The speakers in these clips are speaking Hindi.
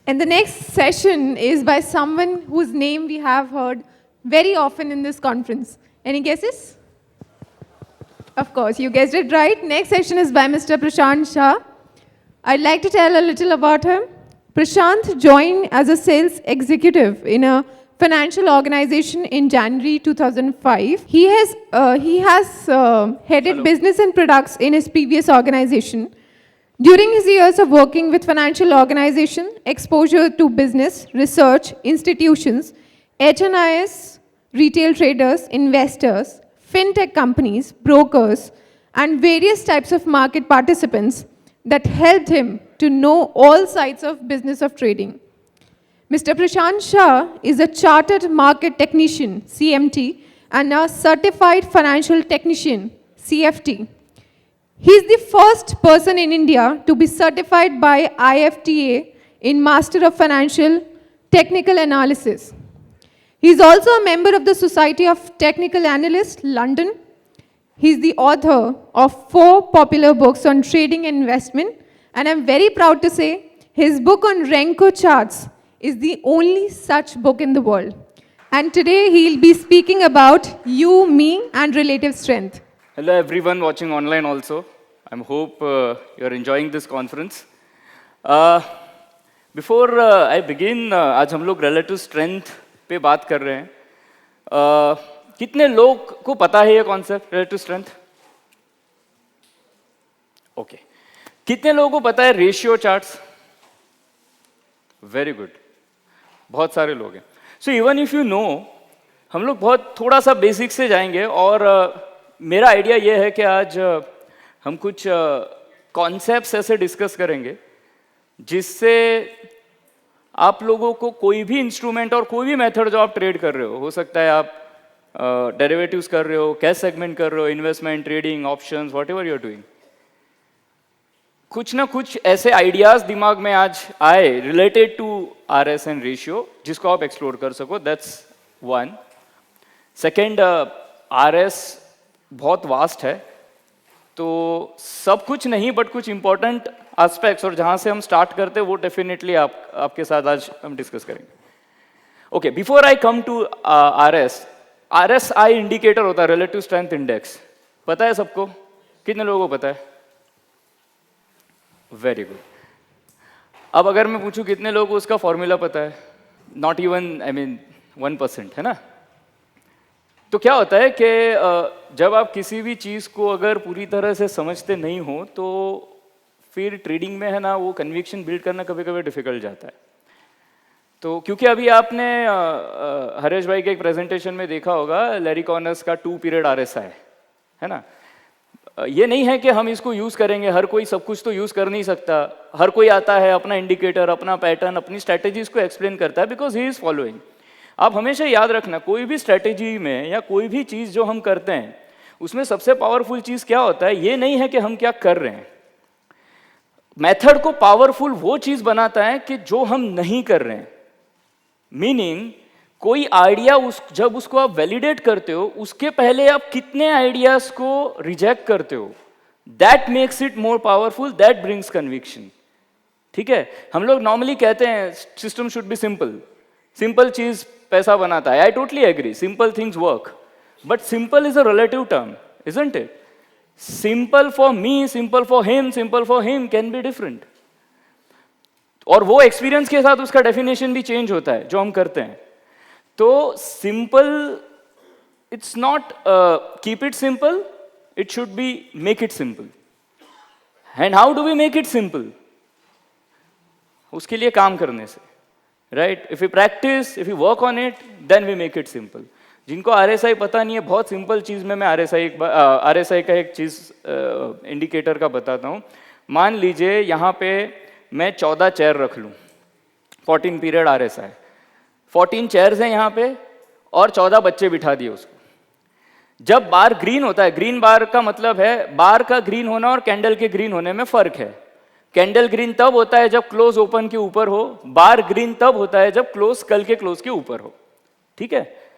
And the next session is by someone whose name we have heard very often in this conference. Any guesses? Of course, you guessed it right. Next session is by Mr. Prashant Shah. I'd like to tell a little about him. Prashant joined as a sales executive in a financial organization in January 2005. He has headed business and products in his previous organization. During his years of working with financial organization, exposure to business, research, institutions, HNIS, retail traders, investors, fintech companies, brokers, and various types of market participants that helped him to know all sides of business of trading. Mr. Prashant Shah is a chartered market technician, CMT, and a certified financial technician, CFT. He is the first person in India to be certified by IFTA in Master of Financial Technical Analysis. He is also a member of the Society of Technical Analysts, London. He is the author of 4 popular books on trading and investment, and I'm very proud to say his book on Renko charts is the only such book in the world. And today he'll be speaking about you, me, and relative strength. Hello everyone watching online also. I hope you're enjoying this conference. Before I begin, आज हम लोग relative strength पे बात कर रहे हैं. कितने लोग को पता है ये concept relative strength? Okay. कितने लोगों को पता है ratio charts? Very good. बहुत सारे लोग हैं. So even if you know, हम लोग बहुत थोड़ा सा बेसिक से जाएंगे और मेरा आइडिया ये है कि आज हम कुछ कॉन्सेप्ट्स ऐसे डिस्कस करेंगे जिससे आप लोगों को कोई भी इंस्ट्रूमेंट और कोई भी मेथड जो आप ट्रेड कर रहे हो सकता है आप डेरिवेटिव्स कर रहे हो, कैश सेगमेंट कर रहे हो, investment, trading, options, whatever you are doing, कुछ ना कुछ ऐसे आइडियाज दिमाग में आज आए related to RS and ratio जिसको आप एक्सप्लोर कर सको. That's one. सेकेंड, आरएस बहुत वास्ट है तो सब कुछ नहीं बट कुछ इंपॉर्टेंट एस्पेक्ट्स और जहां से हम स्टार्ट करते हैं वो डेफिनेटली आपके साथ आज हम डिस्कस करेंगे. Okay, before I come to RSI indicator होता है रिलेटिव स्ट्रेंथ इंडेक्स. पता है सबको? कितने लोगों को पता है? Very good. अब अगर मैं पूछूं कितने लोगों को उसका फॉर्मूला पता है? नॉट इवन 1%, है ना? तो क्या होता है कि जब आप किसी भी चीज़ को अगर पूरी तरह से समझते नहीं हो तो फिर ट्रेडिंग में है ना वो कन्विक्शन बिल्ड करना कभी कभी डिफिकल्ट जाता है. तो क्योंकि अभी आपने हरेश भाई के एक प्रेजेंटेशन में देखा होगा लैरी कॉर्नर्स का 2 पीरियड आरएसआई है ना. ये नहीं है कि हम इसको यूज़ करेंगे, हर कोई सब कुछ तो यूज़ कर नहीं सकता. हर कोई आता है अपना इंडिकेटर, अपना पैटर्न, अपनी स्ट्रैटेजीज को एक्सप्लेन करता है बिकॉज ही इज़ फॉलोइंग. आप हमेशा याद रखना कोई भी स्ट्रैटेजी में या कोई भी चीज़ जो हम करते हैं उसमें सबसे पावरफुल चीज़ क्या होता है, ये नहीं है कि हम क्या कर रहे हैं. मेथड को पावरफुल वो चीज़ बनाता है कि जो हम नहीं कर रहे हैं. मीनिंग कोई आइडिया जब उसको आप वैलिडेट करते हो उसके पहले आप कितने आइडियाज को रिजेक्ट करते हो, that makes it more powerful, that brings conviction. ठीक है, हम लोग नॉर्मली कहते हैं system should be simple. Simple चीज पैसा बनाता है. I totally agree, simple things work, but simple is a relative term, isn't it? Simple for me, simple for him can be different. और वो एक्सपीरियंस के साथ उसका डेफिनेशन भी चेंज होता है जो हम करते हैं. तो simple, it's not keep it simple, it should be make it simple. And how do we make it simple? उसके लिए काम करने से, right? If you practice, if you work on it, then we make it simple. जिनको आरएसआई पता नहीं है, बहुत सिंपल चीज में मैं आरएसआई का एक चीज इंडिकेटर का बताता हूँ. मान लीजिए यहाँ पे मैं 14 चेयर रख लूँ, 14 पीरियड आरएसआई, 14 चेयर्स हैं यहाँ पे और 14 बच्चे बिठा दिए उसको. जब बार ग्रीन होता है, ग्रीन बार का मतलब है बार का ग्रीन होना और कैंडल के ग्रीन होने में फर्क है. कैंडल ग्रीन तब होता है जब क्लोज ओपन के ऊपर हो, बार ग्रीन तब होता है जब क्लोज कल के क्लोज के ऊपर हो. ठीक है,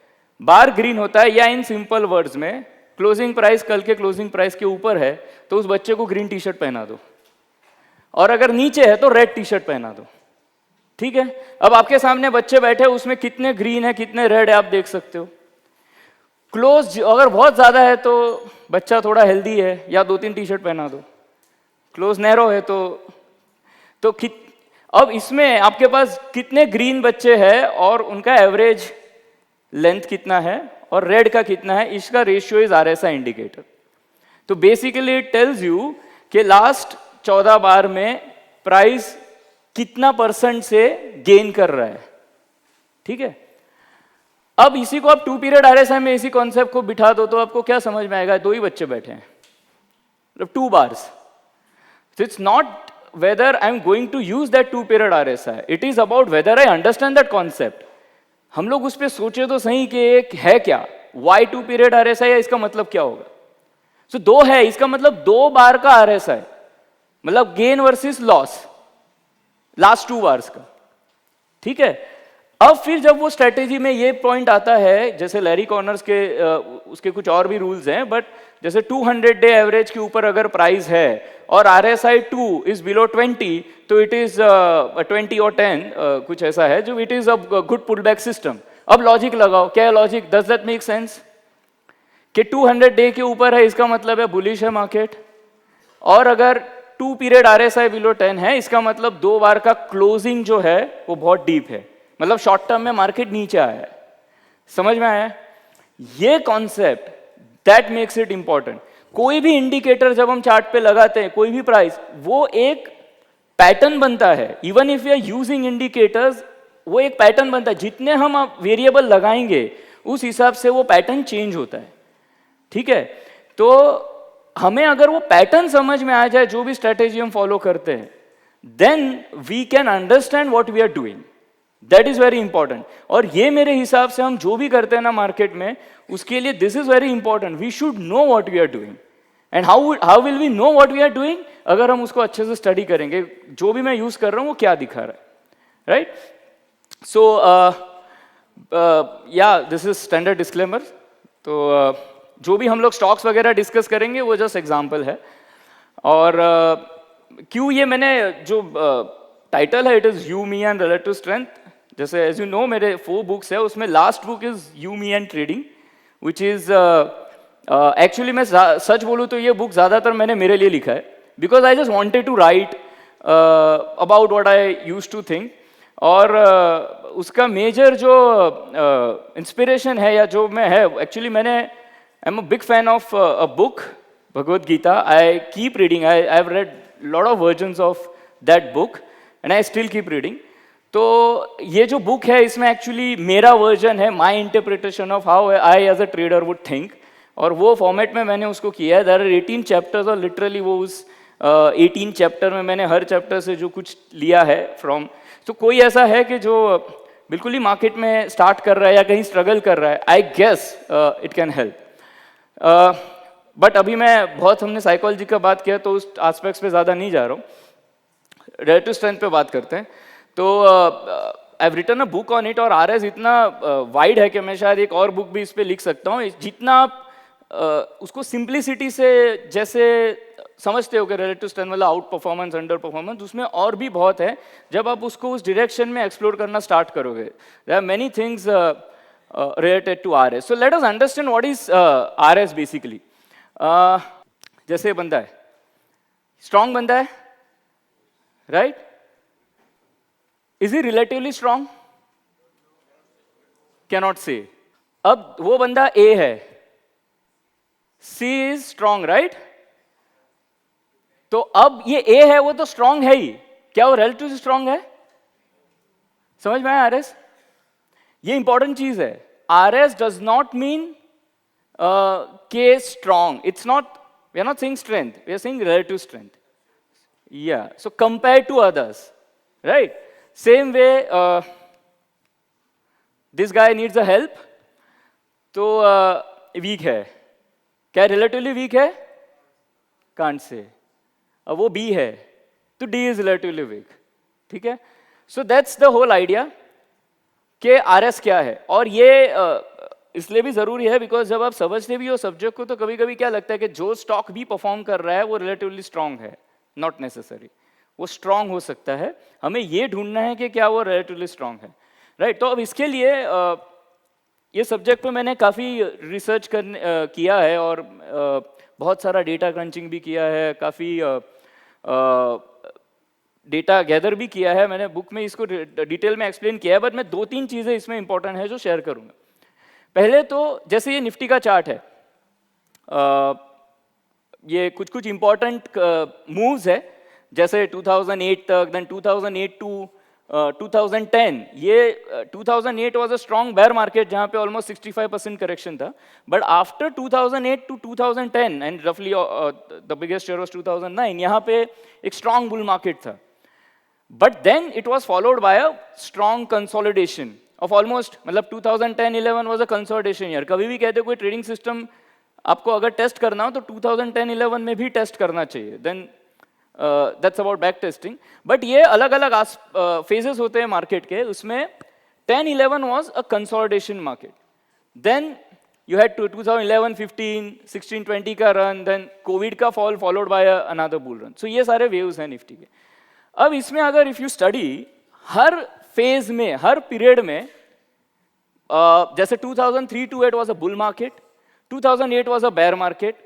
बार ग्रीन होता है, या इन सिंपल वर्ड्स में क्लोजिंग प्राइस कल के क्लोजिंग प्राइस के ऊपर है तो उस बच्चे को ग्रीन टी शर्ट पहना दो, और अगर नीचे है तो रेड टी शर्ट पहना दो. ठीक है, अब आपके सामने बच्चे बैठे, उसमें कितने ग्रीन है कितने रेड है आप देख सकते हो। क्लोज अगर बहुत ज्यादा है तो बच्चा थोड़ा हेल्दी है, या 2-3 टी शर्ट पहना दो। क्लोज नैरो है तो अब इसमें आपके पास कितने ग्रीन बच्चे हैं और उनका एवरेज लेंथ कितना है और रेड का कितना है, इसका रेशियो इज आरएसआई इंडिकेटर। तो बेसिकली इट टेल्स यू कि लास्ट 14 बार में प्राइस कितना % से गेन कर रहा है। ठीक है, अब इसी को आप 2 पीरियड आरएसआई में इसी कॉन्सेप्ट को बिठा दो तो आपको क्या समझ में आएगा, 2 ही बच्चे बैठे हैं, मतलब 2 bars. So it's not whether I'm going to use that 2 period RSI, it is about whether I understand that concept. हम लोग उस पर सोचे तो सही कि एक है क्या, why 2 period RSI है, इसका मतलब क्या होगा। So 2 है, इसका मतलब 2 बार का RSI, मतलब gain versus loss last 2 bars का। ठीक है, अब फिर जब वो स्ट्रेटेजी में ये पॉइंट आता है, जैसे लैरी कॉर्नर्स के उसके कुछ और भी रूल्स हैं, बट जैसे 200 डे एवरेज के ऊपर अगर प्राइस है और RSI 2 इज बिलो 20 तो इट इज 20 और 10 कुछ ऐसा है जो it is a good pull back system. अब लॉजिक लगाओ, क्या है logic, does that make sense कि 200 डे के ऊपर है इसका मतलब है बुलिश है मार्केट, और अगर 2 पीरियड RSI बिलो 10 है इसका मतलब 2 बार का क्लोजिंग जो है वो बहुत डीप है, मतलब शॉर्ट टर्म में मार्केट नीचे आया है। समझ में आया, ये concept that makes it important. कोई भी इंडिकेटर जब हम चार्ट पे लगाते हैं, कोई भी प्राइस, वो एक पैटर्न बनता है। Even if you are using indicators, वो एक पैटर्न बनता है, जितने हम वेरिएबल लगाएंगे उस हिसाब से वो पैटर्न चेंज होता है। ठीक है, तो हमें अगर वो पैटर्न समझ में आ जाए जो भी स्ट्रेटेजी हम फॉलो करते हैं, then we can understand what we are doing, that is very important. और ये मेरे हिसाब से हम जो भी करते हैं ना मार्केट में, उसके लिए this is very important, we should know what we are doing. And how will we know what we are doing, अगर हम उसको अच्छे से स्टडी करेंगे, जो भी मैं यूज कर रहा हूं वो क्या दिखा रहा है, राइट। सो या दिस इज स्टैंडर्ड डिस्क्लेमर। तो जो भी हम लोग स्टॉक्स वगैरह डिस्कस करेंगे वो जस्ट एग्जाम्पल है। और क्यों ये मैंने जो टाइटल है, it is you me and relative strength. जैसे एज यू नो मेरे 4 बुक्स है, उसमें last book is you me and trading, which is actually मैं सच बोलूँ तो ये बुक ज़्यादातर मैंने मेरे लिए लिखा है, because I just wanted to write about what I use to think. और उसका मेजर जो इंस्पिरेशन है या जो मैं है, एक्चुअली मैंने I am a big fan of a book Bhagavad Gita. I keep reading, I have read lot of versions of that book and I still keep reading. तो ये जो बुक है इसमें एक्चुअली मेरा वर्जन है, my interpretation of how I as a trader would think, और वो फॉर्मेट में मैंने उसको किया है। देयर आर 18 चैप्टर्स और लिटरली वो उस 18 चैप्टर में मैंने हर चैप्टर से जो कुछ लिया है फ्रॉम। तो कोई ऐसा है कि जो बिल्कुल ही मार्केट में स्टार्ट कर रहा है या कहीं स्ट्रगल कर रहा है, I guess it can help. But अभी मैं बहुत, हमने साइकोलॉजी का बात किया तो उस एस्पेक्ट्स पे ज़्यादा नहीं जा रहा हूँ, रिलेटिव स्ट्रेंथ पे बात करते हैं। तो I have written a book on it, और आरएस इतना वाइड है कि मैं शायद एक और बुक भी इस पे लिख सकता हूँ। जितना आप उसको सिंप्लिसिटी से जैसे समझते हो कि रिलेटिव स्ट्रेंथ मतलब आउट परफॉर्मेंस, अंडर परफॉर्मेंस, उसमें और भी बहुत है जब आप उसको उस डायरेक्शन में एक्सप्लोर करना स्टार्ट करोगे। There are many things related to RS. So let us understand what is RS basically. जैसे बंदा है, स्ट्रांग बंदा है, right, is he relatively strong, cannot say. अब वो बंदा ए है, सी इज स्ट्रांग, राइट। तो अब ये ए है, वो तो स्ट्रांग है ही, क्या वो रिलेटिव स्ट्रांग है? समझ में आया आरएस? ये इंपॉर्टेंट चीज है। आरएस डज नॉट मीन के strong, it's not, we are not saying strength, we are saying relative strength. Yeah, so compared to others, right? Same way, this guy needs a help, तो weak है, क्या relatively weak है? Can't say. अब वो B है, तो D is relatively weak, ठीक है? So that's the whole idea कि RS क्या है, और ये इसलिए भी जरूरी है बिकॉज जब आप समझते भी हो सब्जेक्ट को तो कभी कभी क्या लगता है कि जो स्टॉक भी परफॉर्म कर रहा है वो रिलेटिवली स्ट्रांग है, नॉट नेसेसरी। वो स्ट्रांग हो सकता है, हमें ये ढूंढना है कि क्या वो रिलेटिवली स्ट्रांग है, राइट। तो अब इसके लिए ये सब्जेक्ट पे मैंने काफ़ी रिसर्च किया है और बहुत सारा डेटा क्रंचिंग भी किया है, काफ़ी डेटा गैदर भी किया है। मैंने बुक में इसको डिटेल में एक्सप्लेन किया है, बट मैं 2-3 चीज़ें इसमें इंपॉर्टेंट है जो शेयर करूँगा। पहले तो जैसे ये निफ्टी का चार्ट है, ये कुछ कुछ इंपॉर्टेंट मूव्स है, जैसे 2008 तक, देन 2008 टू 2010, ये 2008 was a strong bear market जहाँ पे ऑलमोस्ट 65% करेक्शन था, बट आफ्टर 2008 टू 2010 एंड रफली द बिगेस्ट ईयर वाज 2009, यहाँ पे एक स्ट्रॉन्ग बुल मार्केट था, but then it was followed by a strong consolidation of almost, मतलब 2010-11 वाज अ कंसोलिडेशन ईयर। कभी भी कहते कोई ट्रेडिंग सिस्टम आपको अगर टेस्ट करना हो तो 2010-11 में भी टेस्ट करना चाहिए, then that's about back testing. But ये अलग अलग फेजेस होते हैं मार्केट के, उसमें 10-11 was a consolidation market, then you had 2011, 15, 16, 20 का रन, देन कोविड का fall followed by another bull run. So ये सारे वेव्स हैं निफ्टी के। अब इसमें अगर इफ यू स्टडी हर फेज में, हर पीरियड में, जैसे 2003 to 8 was a bull market, 2008 was a bear market,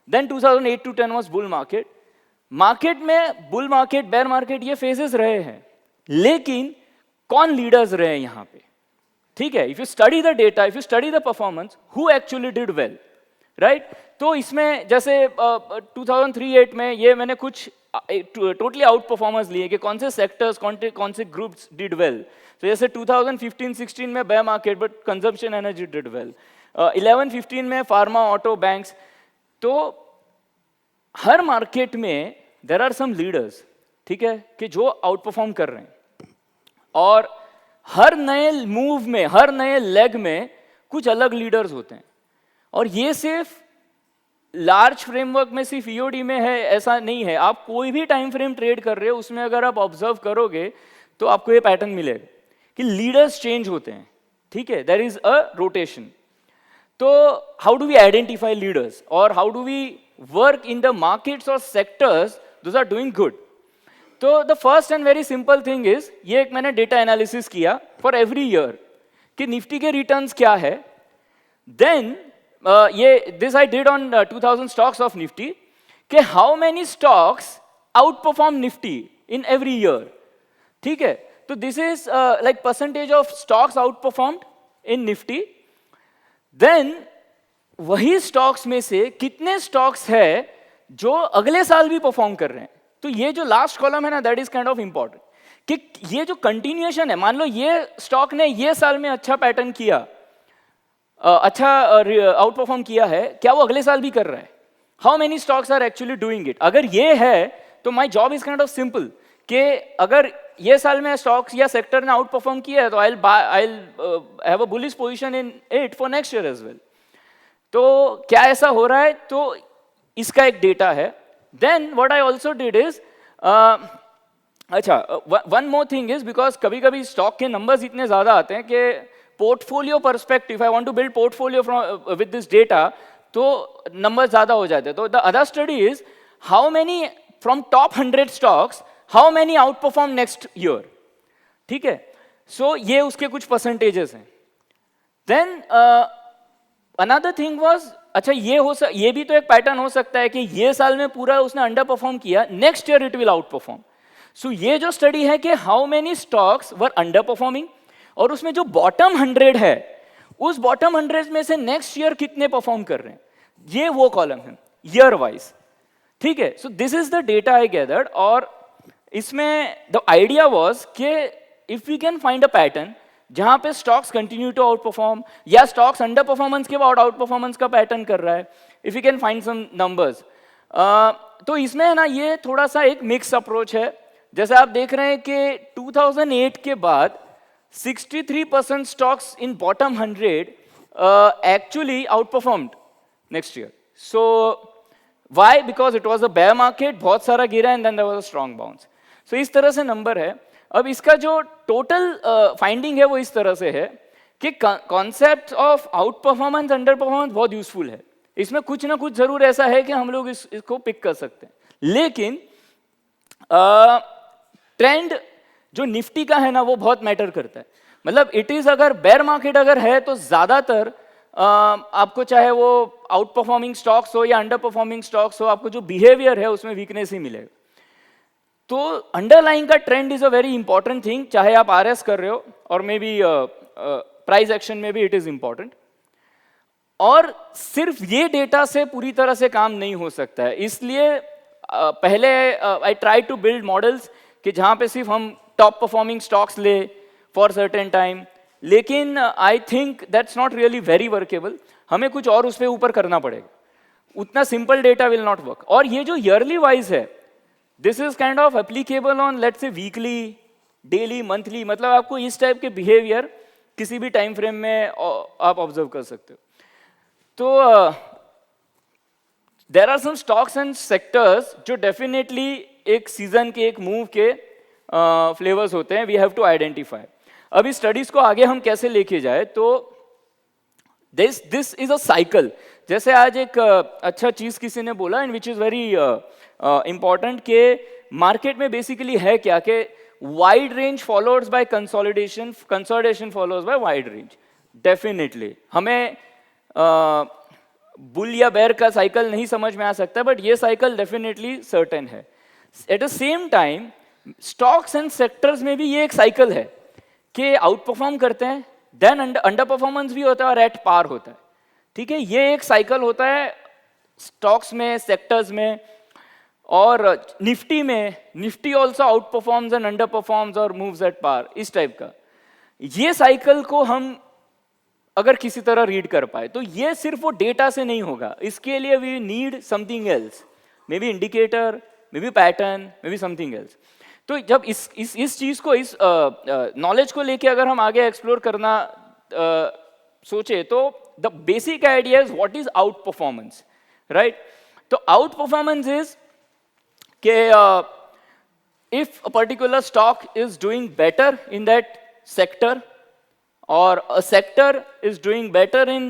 then 2008 to 10 was bull market. Market में बुल मार्केट, बेयर मार्केट, ये फेजेस रहे हैं, लेकिन कौन लीडर्स रहे हैं यहाँ पे, ठीक है। If you study the data, if you study the performance, who actually did well, right. तो इसमें जैसे 2003-8 में ये मैंने कुछ टोटली आउट परफॉर्मेंस लिए कि कौन से सेक्टर्स, कौन से ग्रुप्स डिड वेल। तो जैसे 2015-16 में bear market but consumption energy did well, 11-15 में फार्मा, ऑटो, बैंक्स। तो हर मार्केट में देयर आर सम लीडर्स, ठीक है, कि जो आउट परफॉर्म कर रहे हैं, और हर नए मूव में, हर नए लेग में कुछ अलग लीडर्स होते हैं। और ये सिर्फ लार्ज फ्रेमवर्क में, सिर्फ ईओडी में है ऐसा नहीं है। आप कोई भी टाइम फ्रेम ट्रेड कर रहे हो, उसमें अगर आप ऑब्जर्व करोगे तो आपको ये पैटर्न मिलेगा कि लीडर्स चेंज होते हैं, ठीक है, देयर इज अ रोटेशन। तो how do we identify leaders, और how do we work in the markets और sectors those are doing good. तो the first and very simple thing is, ये एक मैंने डेटा एनालिसिस किया फॉर एवरी ईयर कि निफ्टी के रिटर्न्स क्या है, देन ये this I did on 2000 stocks of Nifty, कि how many stocks out perform Nifty in every year, ठीक है। तो this is like percentage of stocks out performed in Nifty, then वही स्टॉक्स में से कितने स्टॉक्स है जो अगले साल भी परफॉर्म कर रहे हैं। तो ये जो लास्ट कॉलम है ना, that is kind of important, कि ये जो कंटिन्यूएशन है, मान लो ये स्टॉक ने ये साल में अच्छा पैटर्न किया, अच्छा आउट परफॉर्म किया है, क्या वो अगले साल भी कर रहा है, how many stocks are actually doing it. अगर ये है तो my job is kind of simple, कि अगर ये साल में स्टॉक्स या सेक्टर ने आउट परफॉर्म किया है तो I have a bullish position in it for next year as well. तो क्या ऐसा हो रहा है, तो इसका एक डेटा है। Then what I also did is, अच्छा one more thing is, because कभी कभी स्टॉक के नंबर्स इतने ज्यादा आते हैं कि portfolio perspective, I want to build portfolio from with this data, तो नंबर ज्यादा हो जाते हैं। तो the other study is how many from top 100 stocks, how many out perform next year, ठीक है। सो ये उसके कुछ परसेंटेजेस हैं। देन अनदर थिंग वाज, अच्छा ये भी तो एक पैटर्न हो सकता है कि ये साल में पूरा उसने अंडर परफॉर्म किया, next year it will out perform. So ये जो स्टडी है कि how many stocks were under performing, और उसमें जो बॉटम 100 है, उस बॉटम 100 में से नेक्स्ट ईयर कितने परफॉर्म कर रहे हैं, ये वो कॉलम है ईयर वाइज, ठीक है। So this is the data I gathered, और इसमें द आइडिया वाज कि if we can find a pattern जहां पे stocks continue to out perform, या स्टॉक्स अंडर परफॉर्मेंस के बाद आउट परफॉर्मेंस का पैटर्न कर रहा है, if you can find some numbers, तो इसमें है ना ये थोड़ा सा एक मिक्स अप्रोच है। जैसे आप देख रहे हैं कि 2008 के बाद 63% stocks in bottom 100 actually out performed next year. So why, because it was a bear market, बहुत सारा गिरा and then there was a strong bounce. So इस तरह से नंबर है। अब इसका जो टोटल फाइंडिंग है वो इस तरह से है कि concept of out performance, under performance बहुत यूजफुल है। इसमें कुछ ना कुछ जरूर ऐसा है कि हम लोग इसको पिक कर सकते हैं, लेकिन ट्रेंड जो निफ्टी का है ना वो बहुत मैटर करता है। मतलब इट इज अगर बेयर मार्केट अगर है तो ज्यादातर आपको चाहे वो आउट परफॉर्मिंग स्टॉक्स हो या अंडर परफॉर्मिंग स्टॉक्स हो, आपको जो बिहेवियर है उसमें वीकनेस ही मिलेगा। तो अंडरलाइंग का trend is a very important thing, चाहे आप आरएस कर रहे हो और मे बी प्राइस एक्शन में भी इट इज इंपॉर्टेंट। और सिर्फ ये डेटा से पूरी तरह से काम नहीं हो सकता है, इसलिए पहले I try to build models कि जहां पे सिर्फ हम टॉप परफॉर्मिंग स्टॉक्स ले फॉर सर्टेन टाइम, लेकिन I think that's not really very workable. हमें कुछ और उस पर ऊपर करना पड़ेगा, उतना simple data will not work. और ये जो ईयरली वाइज है, this is kind of applicable on let's say weekly, daily, monthly, मतलब आपको इस टाइप के बिहेवियर किसी भी टाइम फ्रेम में आप ऑब्जर्व कर सकते हो। तो there are some stocks and sectors जो डेफिनेटली एक सीजन के, एक मूव के फ्लेवर्स होते हैं, वी हैव टू आइडेंटिफाई। अब इस स्टडीज को आगे हम कैसे लेके जाए, तो दिस इज अ साइकिल। जैसे आज एक अच्छा चीज किसी ने बोला and which is very important, के मार्केट में बेसिकली है क्या कि wide range followers by consolidation, consolidation followers by wide range. Definitely हमें बुल या बेयर का साइकिल नहीं समझ में आ सकता, बट ये साइकिल डेफिनेटली सर्टेन है। At the same time stocks and sectors में भी ये एक साइकिल है कि आउट परफॉर्म करते हैं, देन अंडर परफॉर्मेंस भी होता है और एट पार होता है। ठीक है, ये एक साइकिल होता है स्टॉक्स में, सेक्टर्स में। और निफ्टी में, Nifty also out performs and under performs और मूव्स एट पार, इस टाइप का। ये साइकिल को हम अगर किसी तरह रीड कर पाए तो ये सिर्फ वो डेटा से नहीं होगा, इसके लिए we need something else, maybe indicator, maybe pattern, maybe something else. तो जब इस चीज को, इस नॉलेज को लेके अगर हम आगे एक्सप्लोर करना सोचे, तो the basic idea is what is out performance, right? तो आउट परफॉर्मेंस इज के if a particular stock is doing better in that sector or a sector is doing better in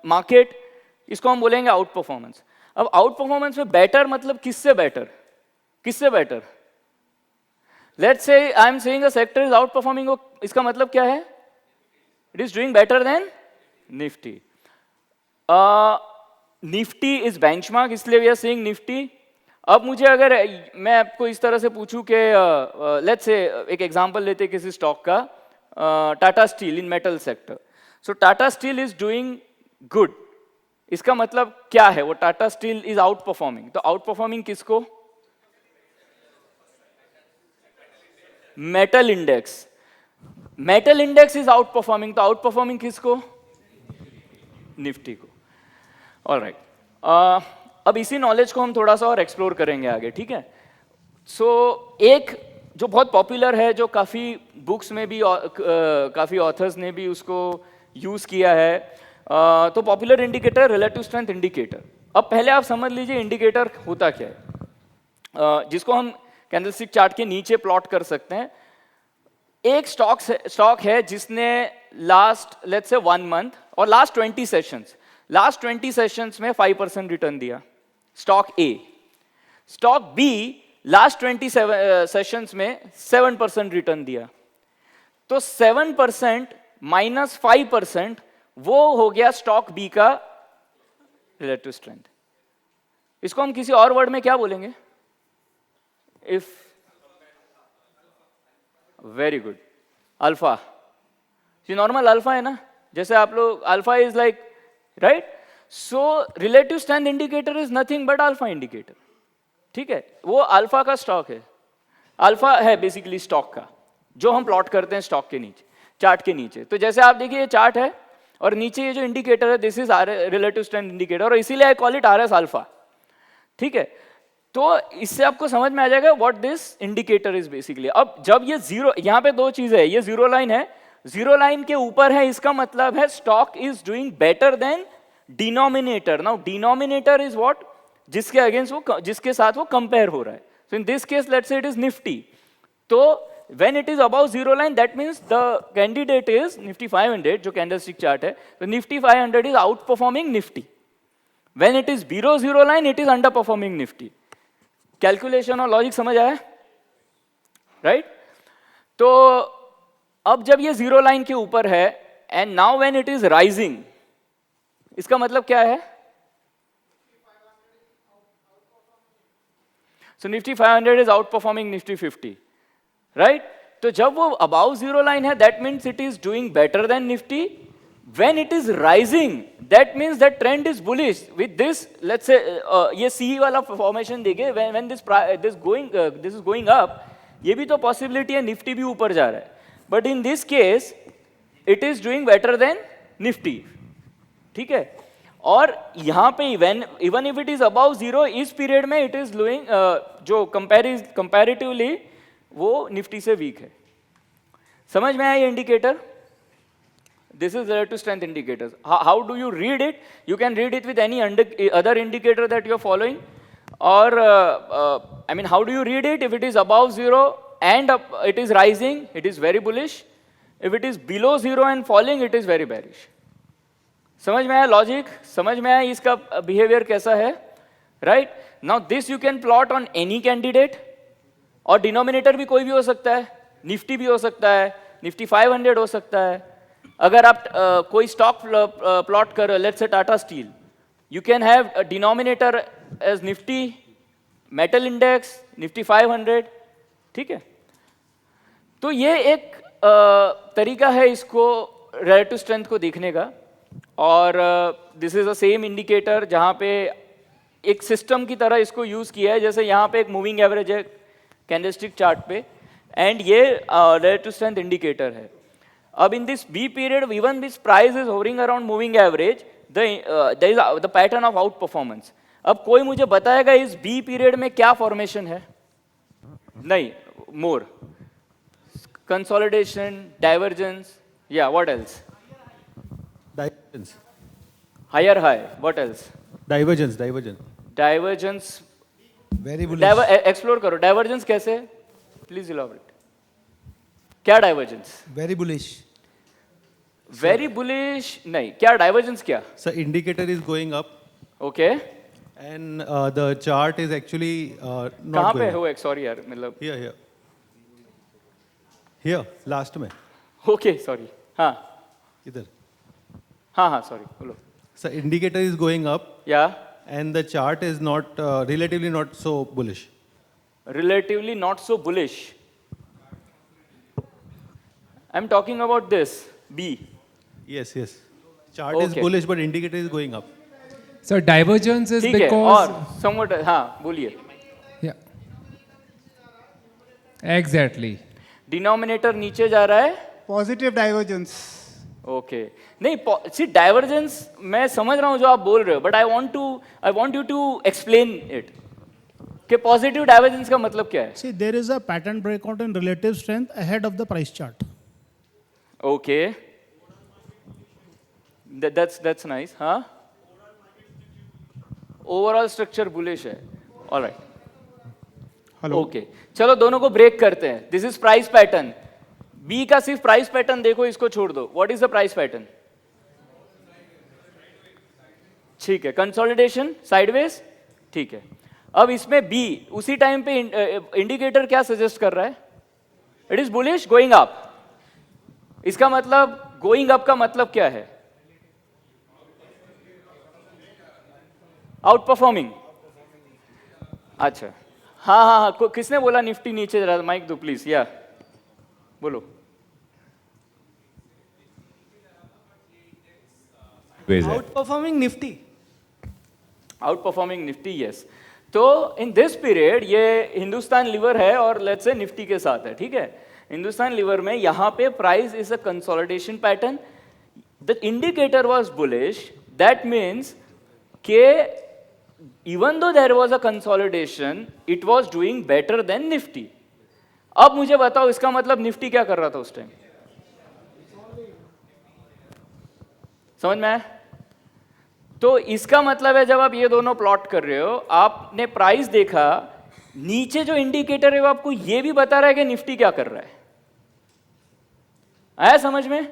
market, इसको हम बोलेंगे आउट परफॉर्मेंस। अब आउट परफॉर्मेंस में बेटर मतलब किससे बेटर, किससे better? Let's say I am saying a sector is out performing, इसका मतलब क्या है? It is doing better than Nifty. Nifty is benchmark, इसलिए वी आर सेइंग निफ्टी। अब मुझे अगर मैं आपको इस तरह से पूछूं कि लेट्स से एक एग्जांपल लेते हैं किसी स्टॉक का, Tata steel in metal sector. So Tata steel is doing good, इसका मतलब क्या है? वो Tata steel is out performing. तो आउट परफॉर्मिंग किसको? Metal index. Metal index is out performing, तो आउट परफॉर्मिंग किसको? निफ्टी को। ऑलराइट, अब इसी नॉलेज को हम थोड़ा सा और एक्सप्लोर करेंगे आगे, ठीक है? सो एक जो बहुत पॉपुलर है, जो काफ़ी बुक्स में भी काफ़ी ऑथर्स ने भी उसको यूज़ किया है, तो popular indicator relative strength indicator. अब पहले आप समझ लीजिए इंडिकेटर होता क्या है, जिसको हम कैंडलस्टिक चार्ट के नीचे प्लॉट कर सकते हैं। एक स्टॉक है जिसने लास्ट लेट्स से 1 मंथ और लास्ट 20 सेशंस में 5% रिटर्न दिया, stock A. Stock B last 20 sessions में 7% रिटर्न दिया। तो 7% माइनस 5% वो हो गया स्टॉक बी का रिलेटिव स्ट्रेंथ। इसको हम किसी और वर्ड में क्या बोलेंगे? If very good, alpha. ये नॉर्मल अल्फा है ना, जैसे आप लोग alpha is like, right? So relative strength indicator is nothing but alpha indicator, ठीक है? वो अल्फा का स्टॉक है, अल्फा है बेसिकली स्टॉक का, जो हम प्लॉट करते हैं स्टॉक के नीचे, चार्ट के नीचे। तो जैसे आप देखिए ये चार्ट है और नीचे ये जो इंडिकेटर है, this is relative strength indicator, और इसीलिए I call it RS alpha, ठीक है? तो इससे आपको समझ में आ जाएगा what this indicator is basically. अब जब ये जीरो, यहाँ पे दो चीजें है, ये जीरो लाइन है, जीरो लाइन के ऊपर है, इसका मतलब है stock is doing better than denominator. Now denominator is what? जिसके अगेंस्ट वो, जिसके साथ वो कंपेयर हो रहा है। So in this case let's say it is Nifty. तो when it is about zero line, that means the candidate is Nifty 500, जो कैंडलस्टिक चार्ट है, तो Nifty 500 is out performing Nifty. When it is below zero line, it is under performing Nifty. Calculation और लॉजिक समझ आया? राइट? तो अब जब ये जीरो लाइन के ऊपर है and now when it is rising, इसका मतलब क्या है? So Nifty 500 is out performing Nifty 50, right? तो जब वो अबाउ जीरो लाइन है, that means it is doing better than Nifty. When it is rising, that means that trend is bullish. With this, let's say ये C वाला formation देखिए, when this is going up, ये भी तो possibility है निफ्टी भी ऊपर जा रहा है. But in this case, it is doing better than Nifty, ठीक है? और यहाँ पे even if it is above zero, इस period में it is doing जो comparatively वो निफ्टी से weak है. समझ में आया ये indicator? This is relative strength indicators. How do you read it? You can read it with any other indicator that you are following. Or, I mean, how do you read it? If it is above zero and it is rising, it is very bullish. If it is below zero and falling, it is very bearish. समझ में आया लॉजिक? समझ में आया इसका बिहेवियर कैसा है? Right? Now this you can plot on any candidate, और डिनोमिनेटर भी कोई भी हो सकता है, निफ्टी भी हो सकता है, निफ्टी 500 हो सकता है. अगर आप कोई स्टॉक प्लॉट कर रहे हो, let's say Tata steel, you can have denominator as Nifty, metal index, Nifty 500, ठीक है? तो ये एक तरीका है इसको रिलेटिव स्ट्रेंथ को देखने का. और this is a same indicator जहाँ पे एक सिस्टम की तरह इसको यूज किया है. जैसे यहाँ पे एक मूविंग एवरेज है कैंडलस्टिक चार्ट पे, एंड ये रिलेटिव स्ट्रेंथ इंडिकेटर है. अब in this B period, even this price is hovering around moving average, there is the pattern of outperformance. अब कोई मुझे बताएगा इस B period में क्या फॉर्मेशन है? नहीं, more consolidation, divergence, yeah, what else? Divergence. Higher high, what else? Divergence. Divergence. Very bullish. Explore करो, divergence कैसे? Please elaborate. क्या divergence? Very bullish. Very bullish नहीं, क्या divergence क्या? So indicator is going up Okay. and the chart is actually not कहाँ पे going हो up. एक सॉरी यार मतलब Here last में ओके सॉरी हाँ इधर. हाँ सॉरी बोलो. So indicator is going up या and the chart is not relatively not so bullish. relatively not so bullish. I'm talking about this B. Yes. Chart is Okay. bullish but indicator is going up. So divergence is ठीक है. because और somewhat हाँ बोलिए. yeah, exactly. डिनोमिनेटर नीचे जा रहा है. Positive divergence. ओके नहीं सी डाइवर्जेंस मैं समझ रहा हूँ जो आप बोल रहे हो, but I want you to explain it कि पॉजिटिव डाइवर्जेंस का मतलब क्या है. See, there is a pattern breakout in relative strength ahead of the price chart. Okay that's nice. हाँ ओवरऑल स्ट्रक्चर बुलिश है. ऑलराइट. हेलो. ओके चलो दोनों को ब्रेक करते हैं. This is price pattern. B का सिर्फ प्राइस पैटर्न देखो, इसको छोड़ दो. What is the price pattern? ठीक है. Consolidation sideways. ठीक है. अब इसमें बी उसी टाइम पे इंडिकेटर क्या सजेस्ट कर रहा है? It is bullish going up. इसका मतलब गोइंग अप का मतलब क्या है? Out performing. अच्छा हाँ किसने बोला निफ्टी नीचे जा रहा? माइक दो प्लीज. या बोलो. Outperforming Nifty. Out performing Nifty. Yes. तो इन दिस पीरियड ये हिंदुस्तान लीवर है और लेट्स से निफ्टी के साथ है. ठीक है. हिंदुस्तान लीवर में यहाँ पे price is a consolidation pattern. The indicator was bullish. That means के even though there was a consolidation it was doing better than Nifty. अब मुझे बताओ इसका मतलब निफ्टी क्या कर रहा था उस टाइम? समझ में आया? तो इसका मतलब है जब आप ये दोनों प्लॉट कर रहे हो, आपने प्राइस देखा, नीचे जो इंडिकेटर है वो आपको ये भी बता रहा है कि निफ्टी क्या कर रहा है. आया समझ में?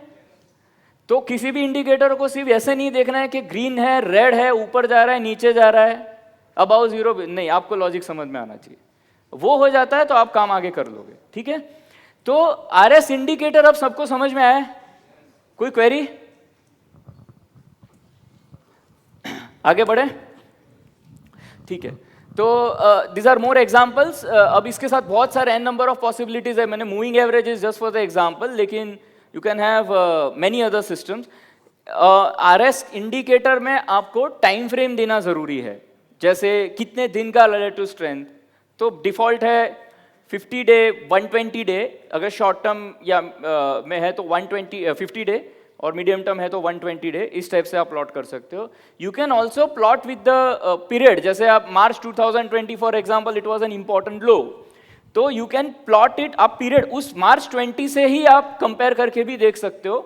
तो किसी भी इंडिकेटर को सिर्फ ऐसे नहीं देखना है कि ग्रीन है, रेड है, ऊपर जा रहा है, नीचे जा रहा है, अबाउ जीरो नहीं. आपको लॉजिक समझ में आना चाहिए. वो हो जाता है तो आप काम आगे कर लोगे, ठीक है। तो RS इंडिकेटर अब सबको समझ में आया? कोई क्वेरी? आगे बढ़े, ठीक है। तो these are more examples. अब इसके साथ बहुत सारे n number of possibilities है। मैंने moving average is just for the example, लेकिन you can have many other systems. RS indicator में आपको टाइम फ्रेम देना जरूरी है, जैसे कितने दिन का रिलेटिव स्ट्रेंथ। तो डिफॉल्ट है 50 डे, 120 डे, अगर शॉर्ट टर्म या में है तो 50 डे, और मीडियम टर्म है तो 120 डे। इस टाइप से आप प्लॉट कर सकते हो। You can also plot with the period, जैसे आप March 2020 for example it was an important low, तो यू कैन प्लॉट इट आप पीरियड उस मार्च 20 से ही आप कंपेयर करके भी देख सकते हो।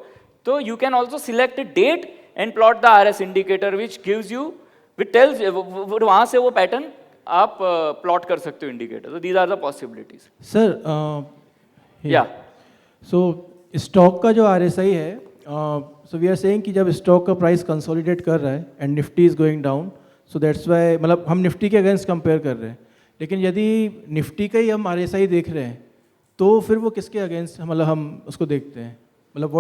तो you can also select a date and plot the RS indicator which gives you, which tells, वहां से वो पैटर्न आप प्लॉट कर सकते हो इंडिकेटर। तो these are the possibilities. Sir या सो स्टॉक का जो RSI है, सो वी आर सेइंग कि जब स्टॉक का प्राइस कंसोलिडेट कर रहा है and Nifty is going down, so that's why, मतलब हम निफ्टी के अगेंस्ट कंपेयर कर रहे हैं, लेकिन यदि निफ्टी का ही हम RSI देख रहे हैं तो फिर वो किसके अगेंस्ट, मतलब हम उसको देखते हैं, मतलब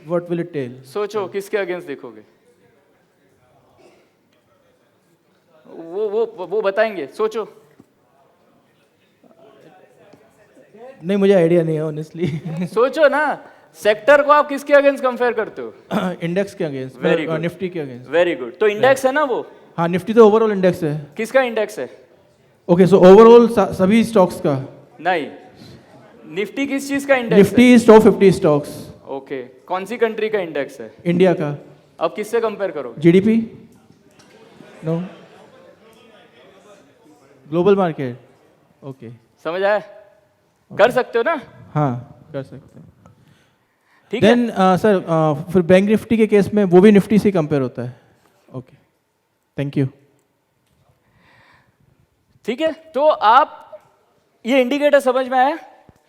व्हाट विल इट टेल? सोचो किसके अगेंस्ट देखोगे, वो बताएंगे, सोचो। नहीं, मुझे आइडिया नहीं है ऑनेस्टली। सोचो ना, सेक्टर को आप किसके अगेंस्ट कंपेयर करते हो? इंडेक्स के अगेंस्ट, Very good. निफ्टी के अगेंस्ट। Very good. तो इंडेक्स है ना वो? हाँ, निफ्टी तो ओवरऑल इंडेक्स है। किसका इंडेक्स है? ओके, सो ओवरऑल सभी स्टॉक्स का? नहीं, निफ्टी किस चीज का इंडेक्स है? Nifty is top 50 stocks. Okay, कौन सी कंट्री का इंडेक्स है? इंडिया का। अब किससे कंपेयर करोगे? GDP? No, global market. Okay, समझ आया? कर सकते हो ना? हाँ कर सकते हैं। ठीक है। देन सर फिर बैंक निफ्टी के केस में वो भी निफ्टी से कंपेयर होता है? Okay, thank you. ठीक है, तो आप ये इंडिकेटर समझ में आया,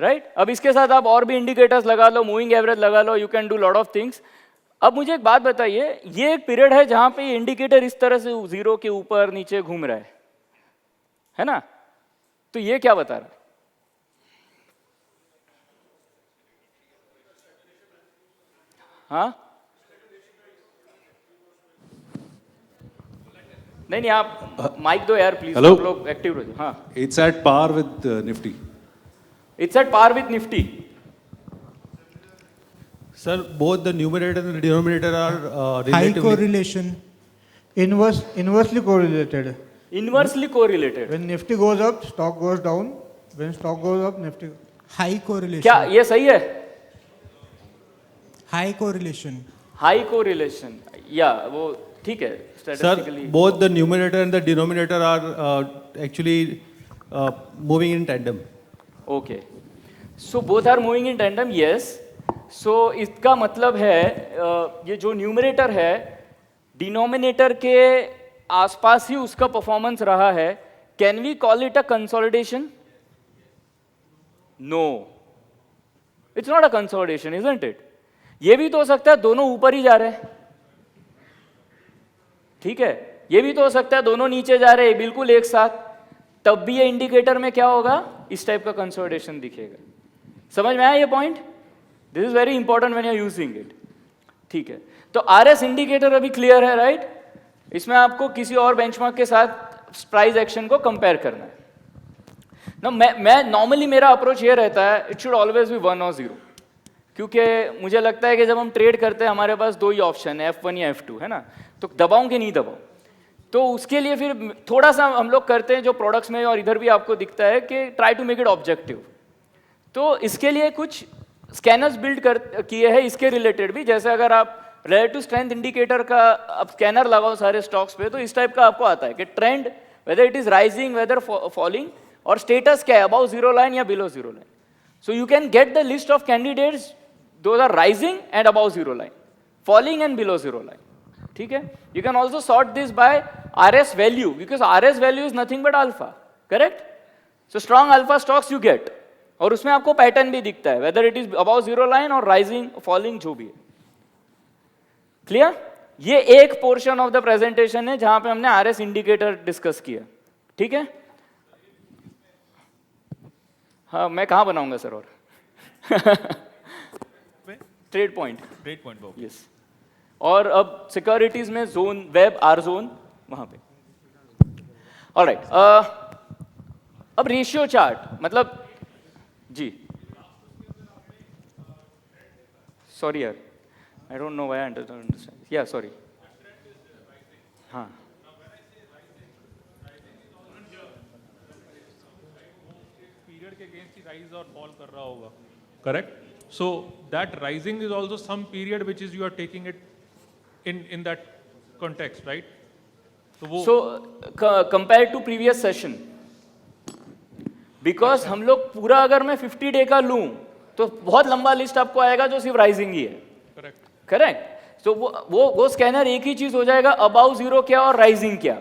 राइट? अब इसके साथ आप और भी इंडिकेटर्स लगा लो, मूविंग एवरेज लगा लो, you can do lot of things. अब मुझे एक बात बताइए, ये एक पीरियड है जहां पे ये इंडिकेटर इस तरह से जीरो के ऊपर नीचे घूम रहा है ना? तो ये क्या बता रहा है? हाँ, नहीं, आप माइक दो यार प्लीज, Hello? आप लोग एक्टिव रहो। हाँ, It's at par with Nifty. It's at par with Nifty. Sir, both the numerator and the denominator are High relatively. correlation, inversely correlated. Inversely correlated. When Nifty goes up, stock goes down. When stock goes up, Nifty. High correlation. क्या ये सही है? High correlation. हाई कोरिलेशन, या वो ठीक है Sir, statistically. both the numerator and the denominator are actually moving in tandem. Okay, so both are moving in tandem, yes. So इसका मतलब है ये जो न्यूमरेटर है डिनोमिनेटर के आसपास ही उसका परफॉर्मेंस रहा है। Can we call it a consolidation? No, it's not a consolidation, isn't it? ये भी तो हो सकता है दोनों ऊपर ही जा रहे हैं, ठीक है? ये भी तो हो सकता है दोनों नीचे जा रहे हैं बिल्कुल एक साथ, तब भी ये इंडिकेटर में क्या होगा? इस टाइप का कंसोलिडेशन दिखेगा। समझ में आया ये point? This is very important when you are using it, ठीक है? तो RS इंडिकेटर अभी क्लियर है, राइट? इसमें आपको किसी और बेंचमार्क के साथ प्राइस एक्शन को कंपेयर करना है ना। मैं नॉर्मली मेरा अप्रोच ये रहता है, इट शुड ऑलवेज बी 1 और 0, क्योंकि मुझे लगता है कि जब हम ट्रेड करते हैं हमारे पास दो ही ऑप्शन है, F1 या F2, है ना? तो दबाऊं कि नहीं दबाऊं? तो उसके लिए फिर थोड़ा सा हम लोग करते हैं जो प्रोडक्ट्स में और इधर भी आपको दिखता है कि try to make it objective. तो इसके लिए कुछ स्कैनर्स बिल्ड किए हैं इसके रिलेटेड भी, जैसे अगर आप रिलेटिव स्ट्रेंथ इंडिकेटर का आप स्कैनर लगाओ सारे स्टॉक्स पे, तो इस टाइप का आपको आता है कि trend whether it is rising whether falling, और स्टेटस क्या है, अबाउ जीरो लाइन या below zero line. So you can get the list of candidates, those are rising and above zero line, falling and below zero line, ठीक है? You can also sort this by RS value, because RS value is nothing but alpha, correct? So strong alpha stocks you get, और उसमें आपको पैटर्न भी दिखता है whether it is above zero line और राइजिंग फॉलिंग, जो भी है। क्लियर? ये एक पोर्शन ऑफ द प्रेजेंटेशन है जहां पे हमने RS इंडिकेटर डिस्कस किया, ठीक है? हाँ मैं कहाँ बनाऊंगा सर और ट्रेड पॉइंट यस और अब सिक्योरिटीज में जोन वेब आर जोन वहां पे ऑलराइट अब रेशियो चार्ट मतलब जी सॉरी यार I don't know why I understand या सॉरी हाँ पीरियड के अगेंस्ट ही राइज और फॉल कर रहा होगा correct so that rising is also some period which is you are taking it in that context right so compared to previous session because हम लोग पूरा अगर मैं 50 डे का लूं तो बहुत लंबा लिस्ट आपको आएगा जो सिर्फ राइजिंग ही है करेक्ट तो वो स्कैनर एक ही चीज हो जाएगा अबाउ जीरो क्या और राइजिंग क्या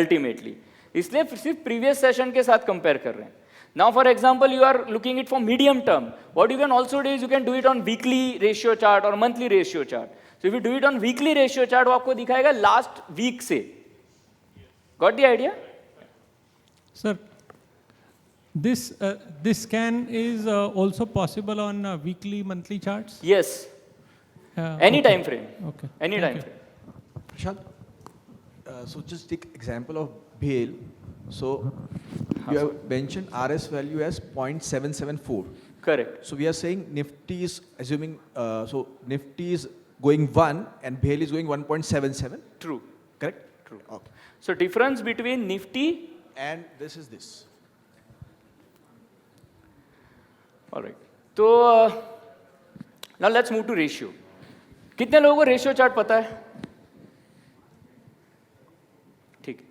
अल्टीमेटली इसलिए सिर्फ प्रीवियस सेशन के साथ कंपेयर कर रहे हैं Now, for example, you are looking it for medium term. What you can also do is you can do it on weekly ratio chart or monthly ratio chart. So, if you do it on weekly ratio chart, वो आपको दिखाएगा last week से. Got the idea? Sir, this scan is also possible on weekly, monthly charts? Yes. Any okay. time frame. Okay. Any Thank time you. frame. Prashant, so just take example of BHAL. So you have mentioned RS value as 0.774. Correct. So we are saying Nifty is assuming, so Nifty is going 1 and BHAL is going 1.77. True. Correct? True. Okay. So difference between Nifty And this is this. all right. तो now let's move to ratio. कितने लोगों को रेशियो चार्ट पता है? ठीक है.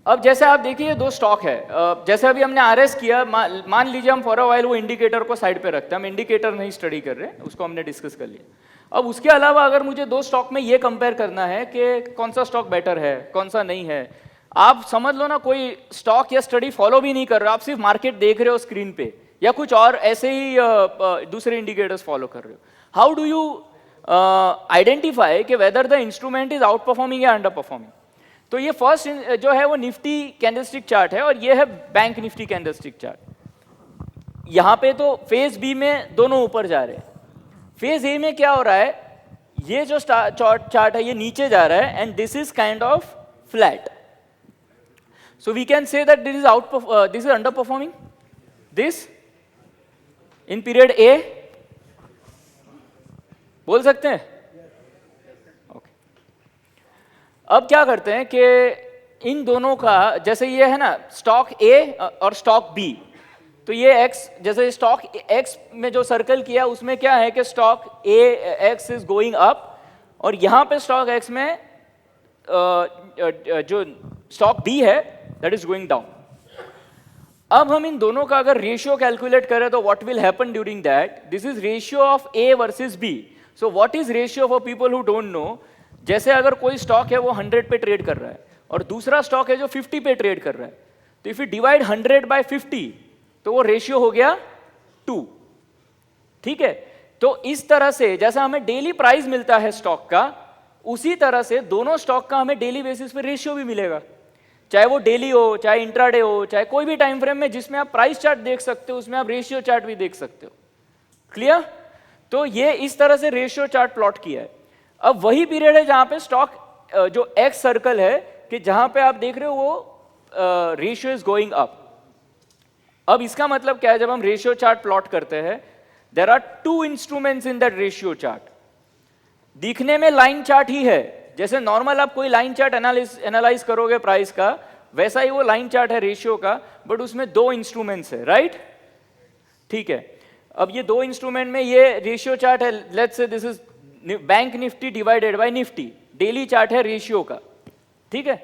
अब जैसे आप देखिए दो स्टॉक है जैसे अभी हमने आरएस किया मान लीजिए हम फॉर अ व्हाइल वो इंडिकेटर को साइड पे रखते हैं हम इंडिकेटर नहीं स्टडी कर रहे उसको हमने डिस्कस कर लिया अब उसके अलावा अगर मुझे दो स्टॉक में ये कंपेयर करना है कि कौन सा स्टॉक बेटर है कौन सा नहीं है आप समझ लो ना कोई स्टॉक या स्टडी फॉलो भी नहीं कर रहे हो आप सिर्फ मार्केट देख रहे हो स्क्रीन पे या कुछ और ऐसे ही दूसरे इंडिकेटर्स फॉलो कर रहे हो हाउ डू यू आइडेंटिफाई कि whether the instrument is out performing या अंडर परफॉर्मिंग तो ये फर्स्ट जो है वो निफ्टी कैंडलस्टिक चार्ट है और ये है बैंक निफ्टी कैंडलस्टिक चार्ट यहां पे तो फेज बी में दोनों ऊपर जा रहे हैं फेज ए में क्या हो रहा है ये जो चार्ट है ये नीचे जा रहा है and this is kind of flat so we can say that this is under performing this in period ए बोल सकते हैं अब क्या करते हैं कि इन दोनों का जैसे ये है ना स्टॉक ए और स्टॉक बी तो ये एक्स जैसे स्टॉक एक्स में जो सर्कल किया उसमें क्या है कि stock A x is going up और यहाँ पे स्टॉक एक्स में जो स्टॉक बी है दैट इज गोइंग डाउन अब हम इन दोनों का अगर रेशियो कैलकुलेट करें तो what will happen during that this is ratio of A versus B so what is ratio for people who don't know जैसे अगर कोई स्टॉक है वो 100 पे ट्रेड कर रहा है और दूसरा स्टॉक है जो 50 पे ट्रेड कर रहा है तो इफ यू डिवाइड 100 बाय 50 तो वो रेशियो हो गया 2 ठीक है तो इस तरह से जैसा हमें डेली प्राइस मिलता है स्टॉक का उसी तरह से दोनों स्टॉक का हमें डेली बेसिस पे रेशियो भी मिलेगा चाहे वो डेली हो चाहे इंट्राडे हो चाहे कोई भी टाइम फ्रेम में जिसमें आप प्राइस चार्ट देख सकते हो उसमें आप रेशियो चार्ट भी देख सकते हो क्लियर तो ये इस तरह से रेशियो चार्ट प्लॉट किया है अब वही पीरियड है जहां पे स्टॉक जो एक्स सर्कल है कि जहां पे आप देख रहे हो वो रेशियो इज गोइंग अप अब इसका मतलब क्या है जब हम रेशियो चार्ट प्लॉट करते हैं there are 2 instruments in that ratio chart दिखने में लाइन चार्ट ही है जैसे नॉर्मल आप कोई लाइन चार्ट एनालाइज करोगे प्राइस का वैसा ही वो लाइन चार्ट है रेशियो का बट उसमें 2 इंस्ट्रूमेंट्स है राइट ठीक है अब ये 2 इंस्ट्रूमेंट में ये रेशियो चार्ट है लेट्स से this is bank Nifty divided by Nifty daily chart है रेशियो का ठीक है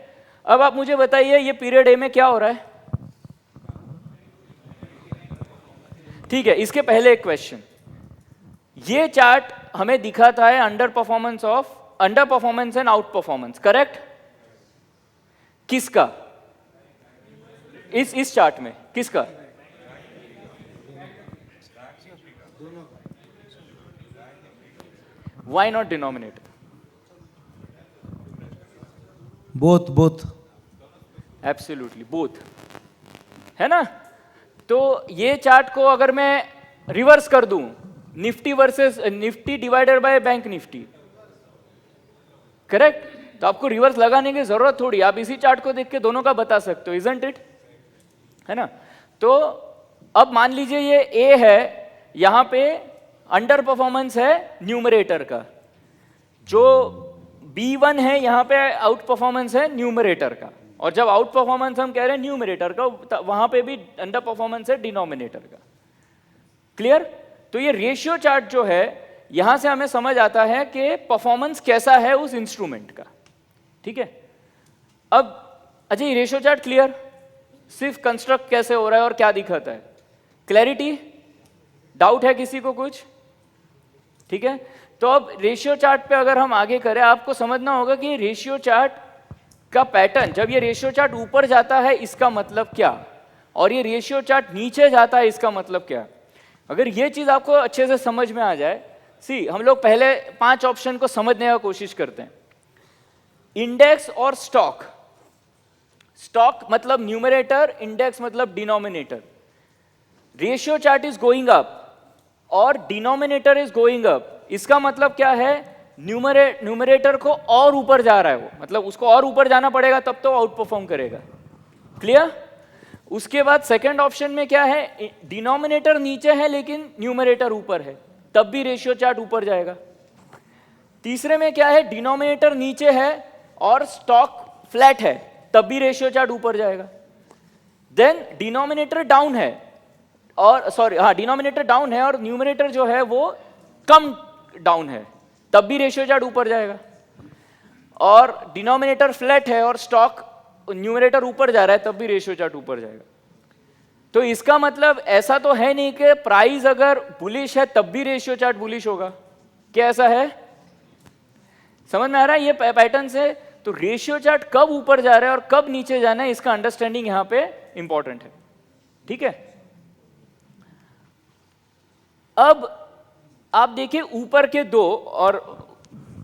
अब आप मुझे बताइए ये पीरियड ए में क्या हो रहा है ठीक है इसके पहले एक क्वेश्चन ये चार्ट हमें दिखाता है under performance and out performance correct किसका इस चार्ट में किसका Why not denominator? Both. Absolutely, both. है ना तो ये चार्ट को अगर मैं रिवर्स कर दूं, Nifty versus Nifty divided by bank Nifty, correct? तो आपको रिवर्स लगाने की जरूरत थोड़ी, आप इसी चार्ट को देख के दोनों का बता सकते हो, इजंट इट? है ना? तो अब मान लीजिए ये ए है, यहां पे अंडर परफॉर्मेंस है न्यूमरेटर का, जो B1 है यहां पे आउट परफॉर्मेंस है न्यूमरेटर का, और जब आउट परफॉर्मेंस हम कह रहे हैं न्यूमरेटर का, वहां पे भी अंडर परफॉर्मेंस है डिनोमिनेटर का। क्लियर? तो ये रेशियो चार्ट जो है, यहां से हमें समझ आता है कि परफॉर्मेंस कैसा है उस इंस्ट्रूमेंट का। ठीक है? अब अच्छा, ये रेशियो चार्ट क्लियर? सिर्फ कंस्ट्रक्ट कैसे हो रहा है और क्या दिखाता है, क्लैरिटी? डाउट है किसी को कुछ? ठीक है, तो अब रेशियो चार्ट पे अगर हम आगे करें, आपको समझना होगा कि रेशियो चार्ट का पैटर्न, जब ये रेशियो चार्ट ऊपर जाता है इसका मतलब क्या, और ये रेशियो चार्ट नीचे जाता है इसका मतलब क्या। अगर ये चीज आपको अच्छे से समझ में आ जाए, सी हम लोग पहले 5 ऑप्शन को समझने का कोशिश करते हैं। इंडेक्स और स्टॉक, स्टॉक मतलब न्यूमरेटर, इंडेक्स मतलब denominator. Ratio chart is going up और डिनोमिनेटर इज गोइंग अप, इसका मतलब क्या है, न्यूमरेटर को और ऊपर जा रहा है वो, मतलब उसको और ऊपर जाना पड़ेगा तब तो आउट परफॉर्म करेगा। क्लियर? उसके बाद सेकंड ऑप्शन में क्या है, डिनोमिनेटर नीचे है लेकिन न्यूमरेटर ऊपर है, तब भी रेशियो चार्ट ऊपर जाएगा। तीसरे में क्या है, डिनोमिनेटर नीचे है और स्टॉक फ्लैट है, तब भी रेशियो चार्ट ऊपर जाएगा। देन डिनोमिनेटर डाउन है और डिनोमिनेटर डाउन है और न्यूमरेटर जो है वो कम डाउन है, तब भी रेशियो चार्ट ऊपर जाएगा। और डिनोमिनेटर फ्लैट है और स्टॉक न्यूमरेटर ऊपर जा रहा है, तब भी रेशियो चार्ट ऊपर जाएगा। तो इसका मतलब ऐसा तो है नहीं कि प्राइस अगर बुलिश है तब भी रेशियो चार्ट बुलिश होगा, क्या ऐसा है? समझ में आ रहा है ये पैटर्न से? तो रेशियो चार्ट कब ऊपर जा रहा है और कब नीचे जाना है, इसका अंडरस्टैंडिंग यहां पे इंपॉर्टेंट है। ठीक है, अब आप देखिए ऊपर के दो और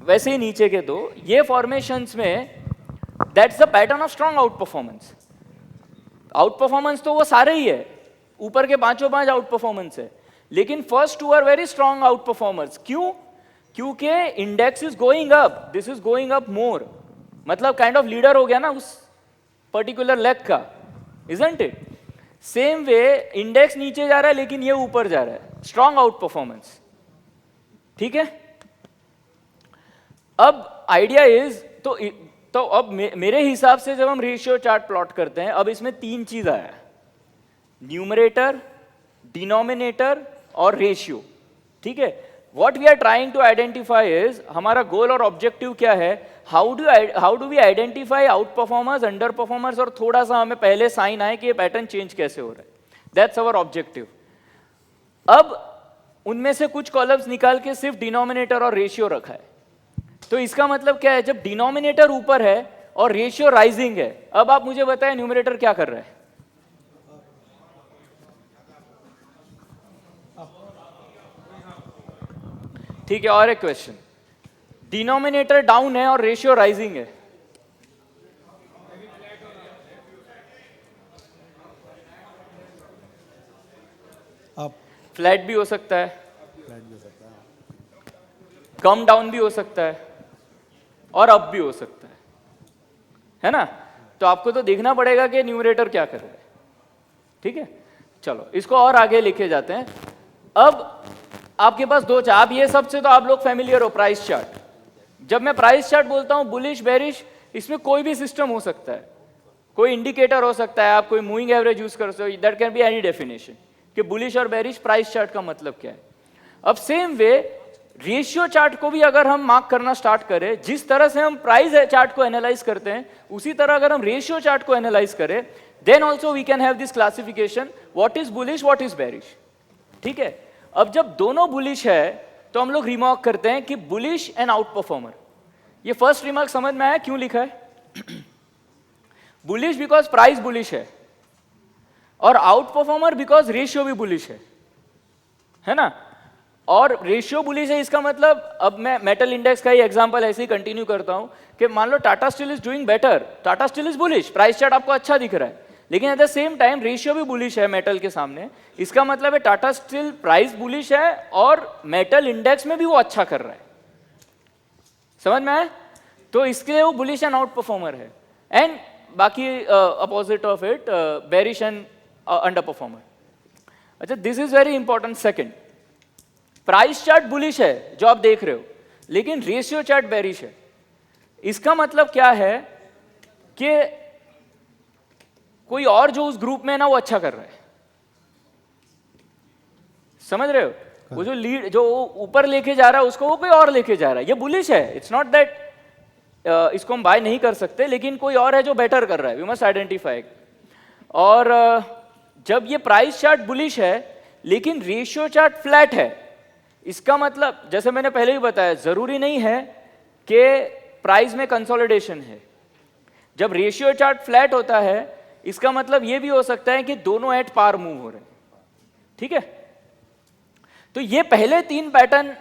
वैसे ही नीचे के दो, ये फॉर्मेशंस में that's the pattern of strong out performance. Out performance तो वो सारे ही है, ऊपर के 5 आउट परफॉर्मेंस है, लेकिन first 2 are very strong out performers. क्यों? क्योंकि index is going up, this is going up more, मतलब काइंड ऑफ लीडर हो गया ना उस पर्टिकुलर लेग का, isn't it? Same way index नीचे जा रहा है लेकिन ये ऊपर जा रहा है, स्ट्रॉन्ग आउट परफॉर्मेंस। ठीक है, अब आइडिया इज, तो अब मेरे हिसाब से जब हम रेशियो चार्ट प्लॉट करते हैं, अब इसमें 3 चीज आया, न्यूमरेटर, डिनोमिनेटर और रेशियो। ठीक है, what we are trying to identify is, हमारा गोल और ऑब्जेक्टिव क्या है, how do we identify out performers, under performers, और थोड़ा सा हमें पहले साइन आए कि ये पैटर्न चेंज कैसे हो रहा है, दैट्स आवर ऑब्जेक्टिव। अब उनमें से कुछ कॉलम्स निकाल के सिर्फ डिनोमिनेटर और रेशियो रखा है, तो इसका मतलब क्या है, जब डिनोमिनेटर ऊपर है और रेशियो राइजिंग है, अब आप मुझे बताएं न्यूमरेटर क्या कर रहा है? ठीक है, और एक क्वेश्चन, डिनोमिनेटर डाउन है और रेशियो राइजिंग है, फ्लैट भी हो सकता है, कम डाउन भी हो सकता है और अप भी हो सकता है ना? तो आपको तो देखना पड़ेगा कि न्यूमरेटर क्या कर रहा है। ठीक है, चलो इसको और आगे लेके जाते हैं। अब आपके पास 2 चार्ट, आप ये सबसे तो आप लोग फैमिलियर हो, प्राइस चार्ट। जब मैं प्राइस चार्ट बोलता हूं बुलिश बेरिश, इसमें कोई भी सिस्टम हो सकता है, कोई इंडिकेटर हो सकता है, आप कोई मूविंग एवरेज यूज कर सकते हो, that can be any definition कि बुलिश और बेरिश प्राइस चार्ट का मतलब क्या है। अब सेम वे रेशियो चार्ट को भी अगर हम मार्क करना स्टार्ट करें, जिस तरह से हम प्राइस चार्ट को एनालाइज करते हैं, उसी तरह अगर हम रेशियो चार्ट को एनालाइज करें, then also we can have this classification, what is bullish, what is bearish. ठीक है, अब जब दोनों बुलिश है तो हम लोग रिमार्क करते हैं कि बुलिश एंड आउट परफॉर्मर। ये फर्स्ट रिमार्क समझ में आया क्यों लिखा है? बुलिश बिकॉज प्राइस बुलिश है, और आउट परफॉर्मर बिकॉज रेशियो भी बुलिश है ना? और रेशियो बुलिश है, इसका मतलब, अब मैं मेटल इंडेक्स का ही एग्जांपल ऐसे ही कंटिन्यू करता हूं कि मान लो Tata steel is doing better, Tata steel is bullish, price chart आपको अच्छा दिख रहा है, लेकिन at the same time ratio भी बुलिश है मेटल के सामने। इसका मतलब है टाटा स्टील प्राइस बुलिश है और मेटल इंडेक्स में भी वो अच्छा कर रहा है। समझ में आया? तो इसके लिए वो बुलिश एंड आउट परफॉर्मर है। एंड बाकी opposite of it bearish and under performer. अच्छा, this is very important. Second, price chart bullish है जो आप देख रहे हो, लेकिन रेशियो चार्ट बेरिश है। इसका मतलब क्या है कि कोई और जो उस ग्रुप में है ना वो अच्छा कर रहा है। समझ रहे हो? वो जो लीड जो ऊपर लेके जा रहा है उसको वो कोई और लेके जा रहा है, ये बुलिश है। इट्स नॉट दैट इसको हम बाय नहीं कर सकते, लेकिन कोई और है जो बेटर कर रहा है। We must identify. और जब ये प्राइस चार्ट बुलिश है लेकिन रेशियो चार्ट फ्लैट है, इसका मतलब जैसे मैंने पहले ही बताया, जरूरी नहीं है कि प्राइस में कंसोलिडेशन है। जब रेशियो चार्ट फ्लैट होता है इसका मतलब ये भी हो सकता है कि दोनों एट पार मूव हो रहे हैं। ठीक है? तो ये पहले 3 पैटर्न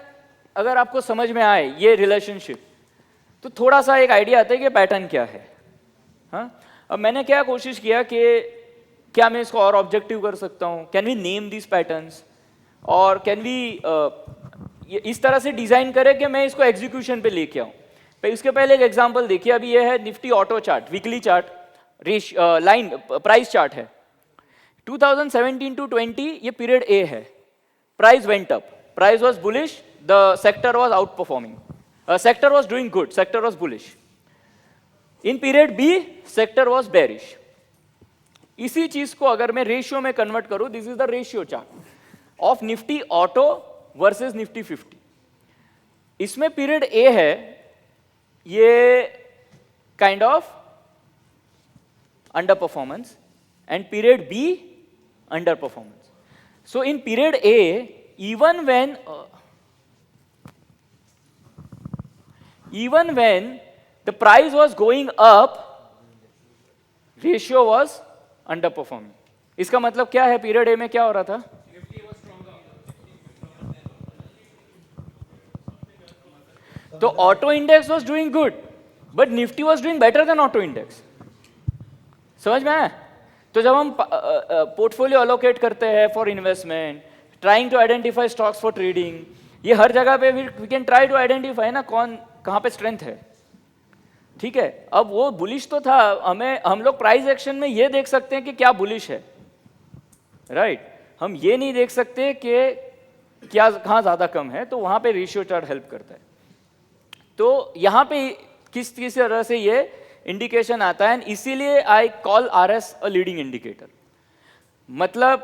अगर आपको समझ में आए, ये रिलेशनशिप, तो थोड़ा सा एक आइडिया आता है कि पैटर्न क्या है। हाँ, अब मैंने क्या कोशिश किया कि क्या मैं इसको और ऑब्जेक्टिव कर सकता हूं, can we name this patterns, और कैन वी इस तरह से डिजाइन करें कि मैं इसको एग्जीक्यूशन पे लेके आऊं। इसके पहले एक एग्जांपल देखिए, अभी ये है Nifty auto chart, weekly chart, line price chart है। 2017 to 20 ये पीरियड ए है। Price went up, price was bullish, the sector was out performing, sector was doing good, sector was bullish. In period B sector was bearish. इसी चीज को अगर मैं रेशियो में कन्वर्ट करूं, this is the ratio chart of Nifty auto versus Nifty 50। इसमें पीरियड ए है, ये kind of under performance, and period be under performance. So in period A, even when the price was going up, ratio was underperforming. इसका मतलब क्या है? पीरियड ए में क्या हो रहा था? तो auto index was doing good, but Nifty was doing better then auto index. समझ में आया? तो जब हम पोर्टफोलियो अलोकेट करते हैं for investment, trying to identify stocks for trading, ये हर जगह पे we can try to identify ना कौन कहाँ पे स्ट्रेंथ है। ठीक है? अब वो बुलिश तो था, हम लोग प्राइस एक्शन में ये देख सकते हैं कि क्या बुलिश है, राइट? हम ये नहीं देख सकते कि क्या कहाँ ज्यादा कम है, तो वहां पे रेशियो चार्ट हेल्प करता है। तो यहाँ पे किस तरह से ये इंडिकेशन आता है, इसीलिए I call RS a leading indicator. मतलब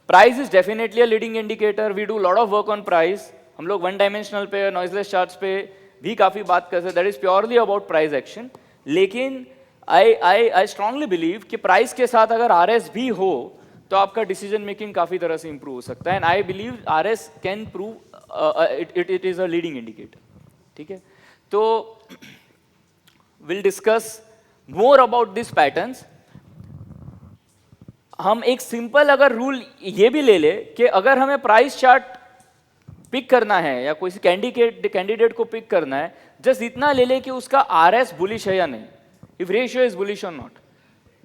price is definitely a leading indicator. We do lot of work on price. हम लोग वन डायमेंशनल पे, नॉइजलेस चार्ट्स पे भी काफी बात करते हैं, that is purely about price action. लेकिन आई स्ट्रांगली बिलीव कि प्राइस के साथ अगर आरएस भी हो तो आपका डिसीजन मेकिंग काफी तरह से इंप्रूव हो सकता है। And I believe RS can prove it is a leading indicator. ठीक है? तो will discuss more about this patterns. हम एक सिंपल अगर रूल ये भी ले ले कि अगर हमें प्राइस चार्ट पिक करना है या कोई कैंडिडेट को पिक करना है, जस्ट इतना ले ले कि उसका आरएस बुलिश है या नहीं, इफ रेशियो इज बुलिश और not,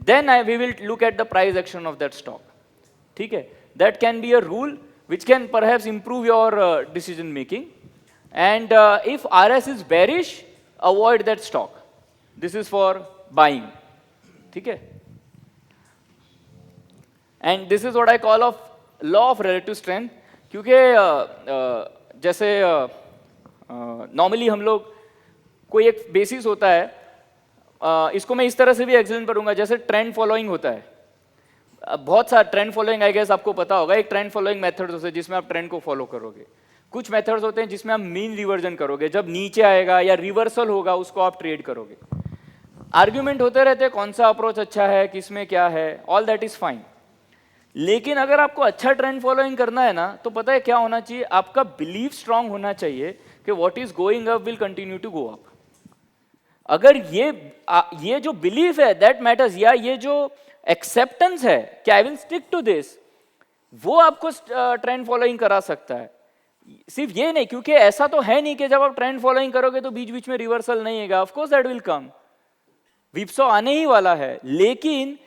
then we will look at the price action of that stock. ठीक है? That can be a rule which can perhaps improve your decision making. And if RS is bearish, avoid that stock. This is for buying. ठीक है? And this is what I call of law of relative strength. क्योंकि जैसे नॉर्मली हम लोग कोई एक बेसिस होता है, इसको मैं इस तरह से भी एक्सप्लेन करूंगा, जैसे ट्रेंड फॉलोइंग होता है। बहुत सारा ट्रेंड फॉलोइंग आई गेस आपको पता होगा। एक ट्रेंड फॉलोइंग मेथड होता है जिसमें आप ट्रेंड को फॉलो करोगे। कुछ मेथड्स होते हैं जिसमें आप मीन रिवर्जन करोगे, जब नीचे आएगा या रिवर्सल होगा उसको आप ट्रेड करोगे। आर्ग्यूमेंट होते रहते हैं कौन सा अप्रोच अच्छा है, किसमें क्या है, ऑल दैट इज फाइन। लेकिन अगर आपको अच्छा ट्रेंड फॉलोइंग करना है ना, तो पता है क्या होना चाहिए? आपका बिलीफ स्ट्रांग होना चाहिए कि what is going up will continue to go up. अगर ये जो बिलीफ है दैट मैटर्स, या ये जो एक्सेप्टेंस है कि I will stick to this, वो आपको ट्रेंड फॉलोइंग करा सकता है। सिर्फ ये नहीं, क्योंकि ऐसा तो है नहीं कि जब आप ट्रेंड फॉलोइंग करोगे तो बीच बीच में रिवर्सल नहीं होगा। Of course that will come, whipsaw आने ही वाला है। लेकिन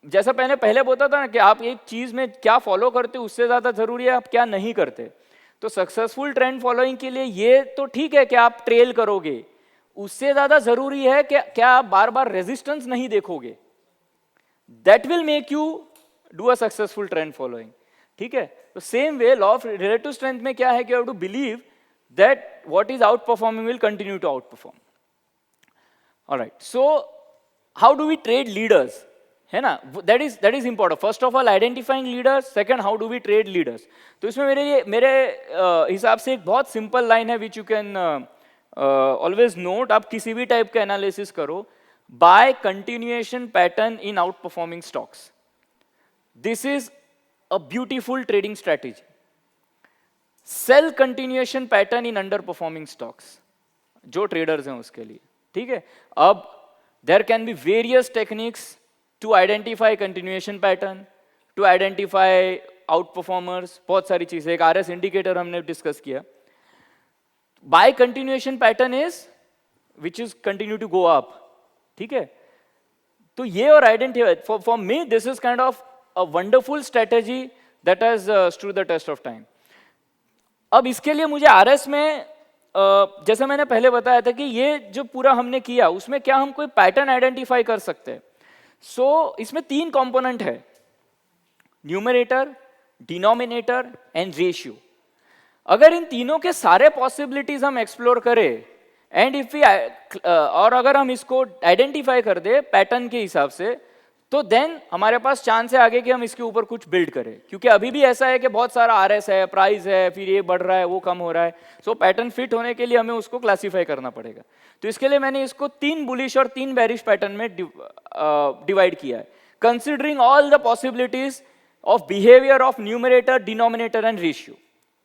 जैसा मैंने पहले बोला था ना कि आप एक चीज में क्या फॉलो करते हो उससे ज्यादा जरूरी है आप क्या नहीं करते। तो सक्सेसफुल ट्रेंड फॉलोइंग के लिए ये तो ठीक है कि आप ट्रेल करोगे, उससे ज्यादा जरूरी है कि क्या आप बार बार रेजिस्टेंस नहीं देखोगे। That will make you do a successful trend following. ठीक है, तो same way law of relative strength में क्या है कि you have to believe that what is out performing will continue to out perform. Alright, so how do we trade leaders, है ना, that is important. First of all identifying leaders, second how do we trade leaders. तो इसमें मेरे हिसाब से एक बहुत सिंपल लाइन है which you can always note. आप किसी भी टाइप का एनालिसिस करो, buy continuation pattern in out performing stocks, this is a beautiful trading strategy. Sell continuation pattern in under performing stocks, जो ट्रेडर्स हैं उसके लिए। ठीक है, अब there can be various techniques to identify continuation pattern, to identify outperformers, बहुत सारी चीजें। एक RS इंडिकेटर हमने डिस्कस किया। Buy continuation pattern is which is continue to go up. ठीक है, तो ये और identify for me this is kind of a wonderful strategy that has stood the test of time. अब इसके लिए मुझे RS में जैसे मैंने पहले बताया था कि ये जो पूरा हमने किया उसमें क्या हम कोई पैटर्न आइडेंटिफाई कर सकते हैं। सो इसमें 3 कंपोनेंट है, न्यूमरेटर, डिनोमिनेटर एंड रेशियो। अगर इन तीनों के सारे पॉसिबिलिटीज हम एक्सप्लोर करें एंड इफ वी और अगर हम इसको आइडेंटिफाई कर दे पैटर्न के हिसाब से, तो देन हमारे पास चांस है आगे कि हम इसके ऊपर कुछ बिल्ड करें। क्योंकि अभी भी ऐसा है कि बहुत सारा RS है, प्राइस है, फिर ये बढ़ रहा है, वो कम हो रहा है। सो पैटर्न फिट होने के लिए हमें उसको क्लासीफाई करना पड़ेगा। तो इसके लिए मैंने इसको 3 बुलिश और 3 बेरिश पैटर्न में डिवाइड किया है, considering all the possibilities of behaviour of numerator, denominator and ratio.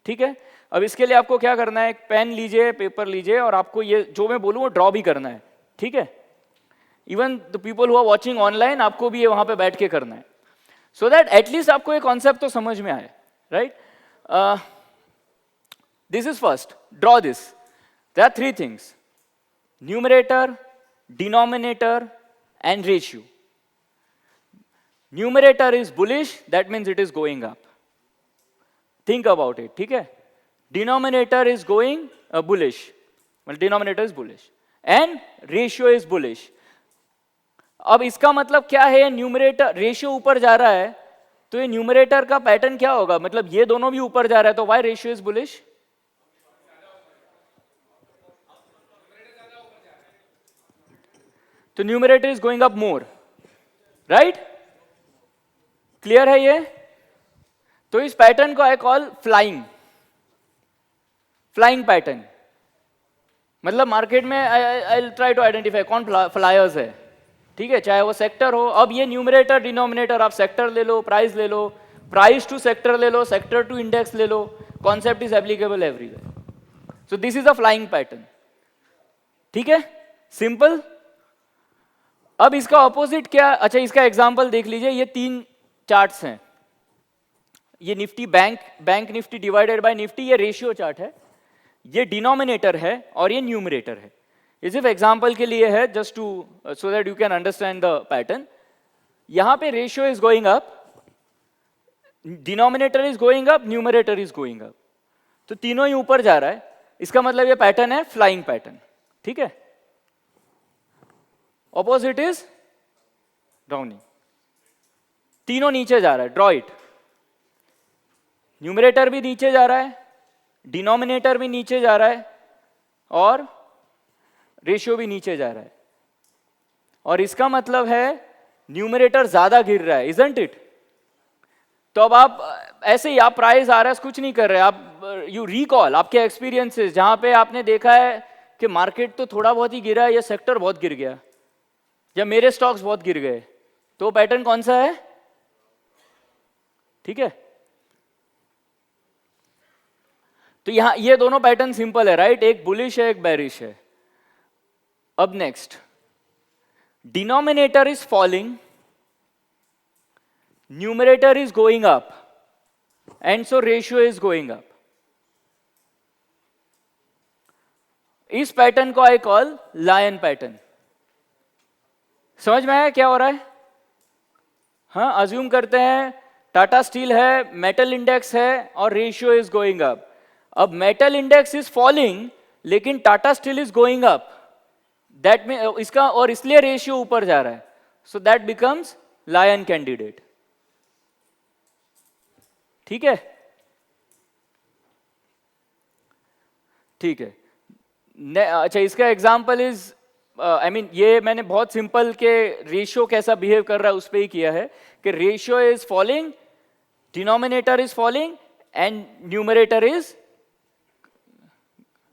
ठीक है, अब इसके लिए आपको क्या करना है, एक पेन लीजिए, पेपर लीजिए और आपको ये जो मैं बोलूँ वो ड्रॉ भी करना है। ठीक है, even the people who are watching online, आपको भी ये वहां पे बैठ के करना है, सो दैट एटलीस्ट आपको ये कॉन्सेप्ट तो समझ में आए। Right, this is first, draw this. There are 3 things, numerator, denominator and ratio. Numerator is bullish, that means it is going up, think about it. ठीक है, डिनोमिनेटर इज गोइंग बुलिश, मतलब denominator is bullish and ratio is bullish. अब इसका मतलब क्या है, न्यूमरेटर रेशियो ऊपर जा रहा है तो ये न्यूमरेटर का पैटर्न क्या होगा, मतलब ये दोनों भी ऊपर जा रहा है, तो व्हाई रेशियो इज बुलिश? तो numerator is going up more, right? Clear है ये? तो इस पैटर्न को I call flying, flying pattern. मतलब मार्केट में आई ट्राई टू आइडेंटिफाई कौन फ्लायर्स है। ठीक है, चाहे वो सेक्टर हो। अब ये न्यूमरेटर डिनोमिनेटर, आप सेक्टर ले लो, प्राइस ले लो, प्राइस टू सेक्टर ले लो, सेक्टर टू इंडेक्स ले लो, concept is applicable everywhere. So this is a flying pattern. ठीक है, सिंपल। अब इसका ऑपोजिट क्या? अच्छा, इसका एग्जांपल देख लीजिए, ये 3 चार्ट्स हैं। ये Nifty bank Nifty divided by Nifty, ये रेशियो चार्ट है, ये डिनोमिनेटर है और ये न्यूमरेटर है। ये सिर्फ एग्जांपल के लिए है, just to so that you can understand the pattern. यहां पे ratio is going up, denominator is going up, numerator is going up, तो तीनों ही ऊपर जा रहा है। इसका मतलब ये पैटर्न है फ्लाइंग पैटर्न। ठीक है, ऑपोजिट इज डाउनिंग, तीनों नीचे जा रहा है, ड्रॉ इट। न्यूमरेटर भी नीचे जा रहा है, डिनोमिनेटर भी नीचे जा रहा है और रेशियो भी नीचे जा रहा है। और इसका मतलब है न्यूमरेटर ज्यादा गिर रहा है, इजंट इट? तो अब आप ऐसे ही, आप प्राइस RS कुछ नहीं कर रहे, आप यू रिकॉल आपके एक्सपीरियंसेस जहां पे आपने देखा है कि मार्केट तो थोड़ा बहुत ही गिरा है, या सेक्टर बहुत गिर गया, या मेरे स्टॉक्स बहुत गिर गए, तो पैटर्न कौन सा है? ठीक है, तो यहां ये दोनों पैटर्न सिंपल है, राइट? एक बुलिश है, एक बेरिश है। अब next, denominator is falling, numerator is going up and so ratio is going up. इस पैटर्न को आई कॉल लायन पैटर्न। समझ में आया क्या हो रहा है? हाँ, अज्यूम करते हैं टाटा स्टील है, मेटल इंडेक्स है और रेशियो इज गोइंग अप. अब मेटल इंडेक्स इज फॉलिंग लेकिन Tata steel is going up, that mean इसका और इसलिए रेशियो ऊपर जा रहा है. So that becomes lion candidate. ठीक है, ठीक है. अच्छा, इसका एग्जाम्पल इज आई मीन ये मैंने बहुत सिंपल के रेशियो कैसा बिहेव कर रहा है उस पर ही किया है कि ratio is falling, denominator is falling and numerator is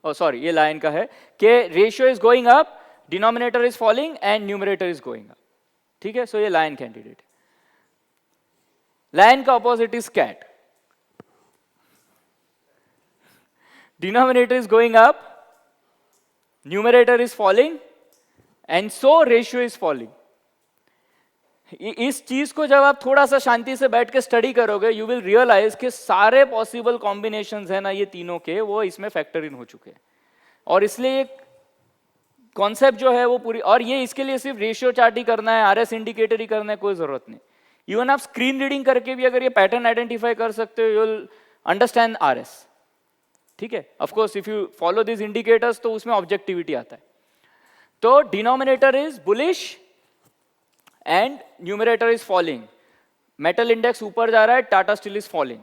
sorry ये लाइन का है कि ratio is going up, denominator is falling and numerator is going up. ठीक है, सो ये लायन कैंडिडेट. लायन का opposite is cat. Denominator is going up, numerator is falling and so ratio is falling. इस चीज को जब आप थोड़ा सा शांति से बैठ के स्टडी करोगे यू विल रियलाइज कि सारे पॉसिबल कॉम्बिनेशंस है ना ये तीनों के, वो इसमें फैक्टर इन हो चुके हैं. और इसलिए एक कॉन्सेप्ट जो है वो पूरी, और ये इसके लिए सिर्फ रेशियो चार्ट ही करना है, आरएस इंडिकेटर ही करना है, कोई जरूरत नहीं. इवन आप स्क्रीन रीडिंग करके भी अगर ये पैटर्न आइडेंटिफाई कर सकते हो यू विल अंडरस्टैंड आरएस. ठीक है, of course if you follow this indicators तो उसमें ऑब्जेक्टिविटी आता है. तो denominator is bullish and numerator is falling. Metal index ऊपर जा रहा है, Tata steel is falling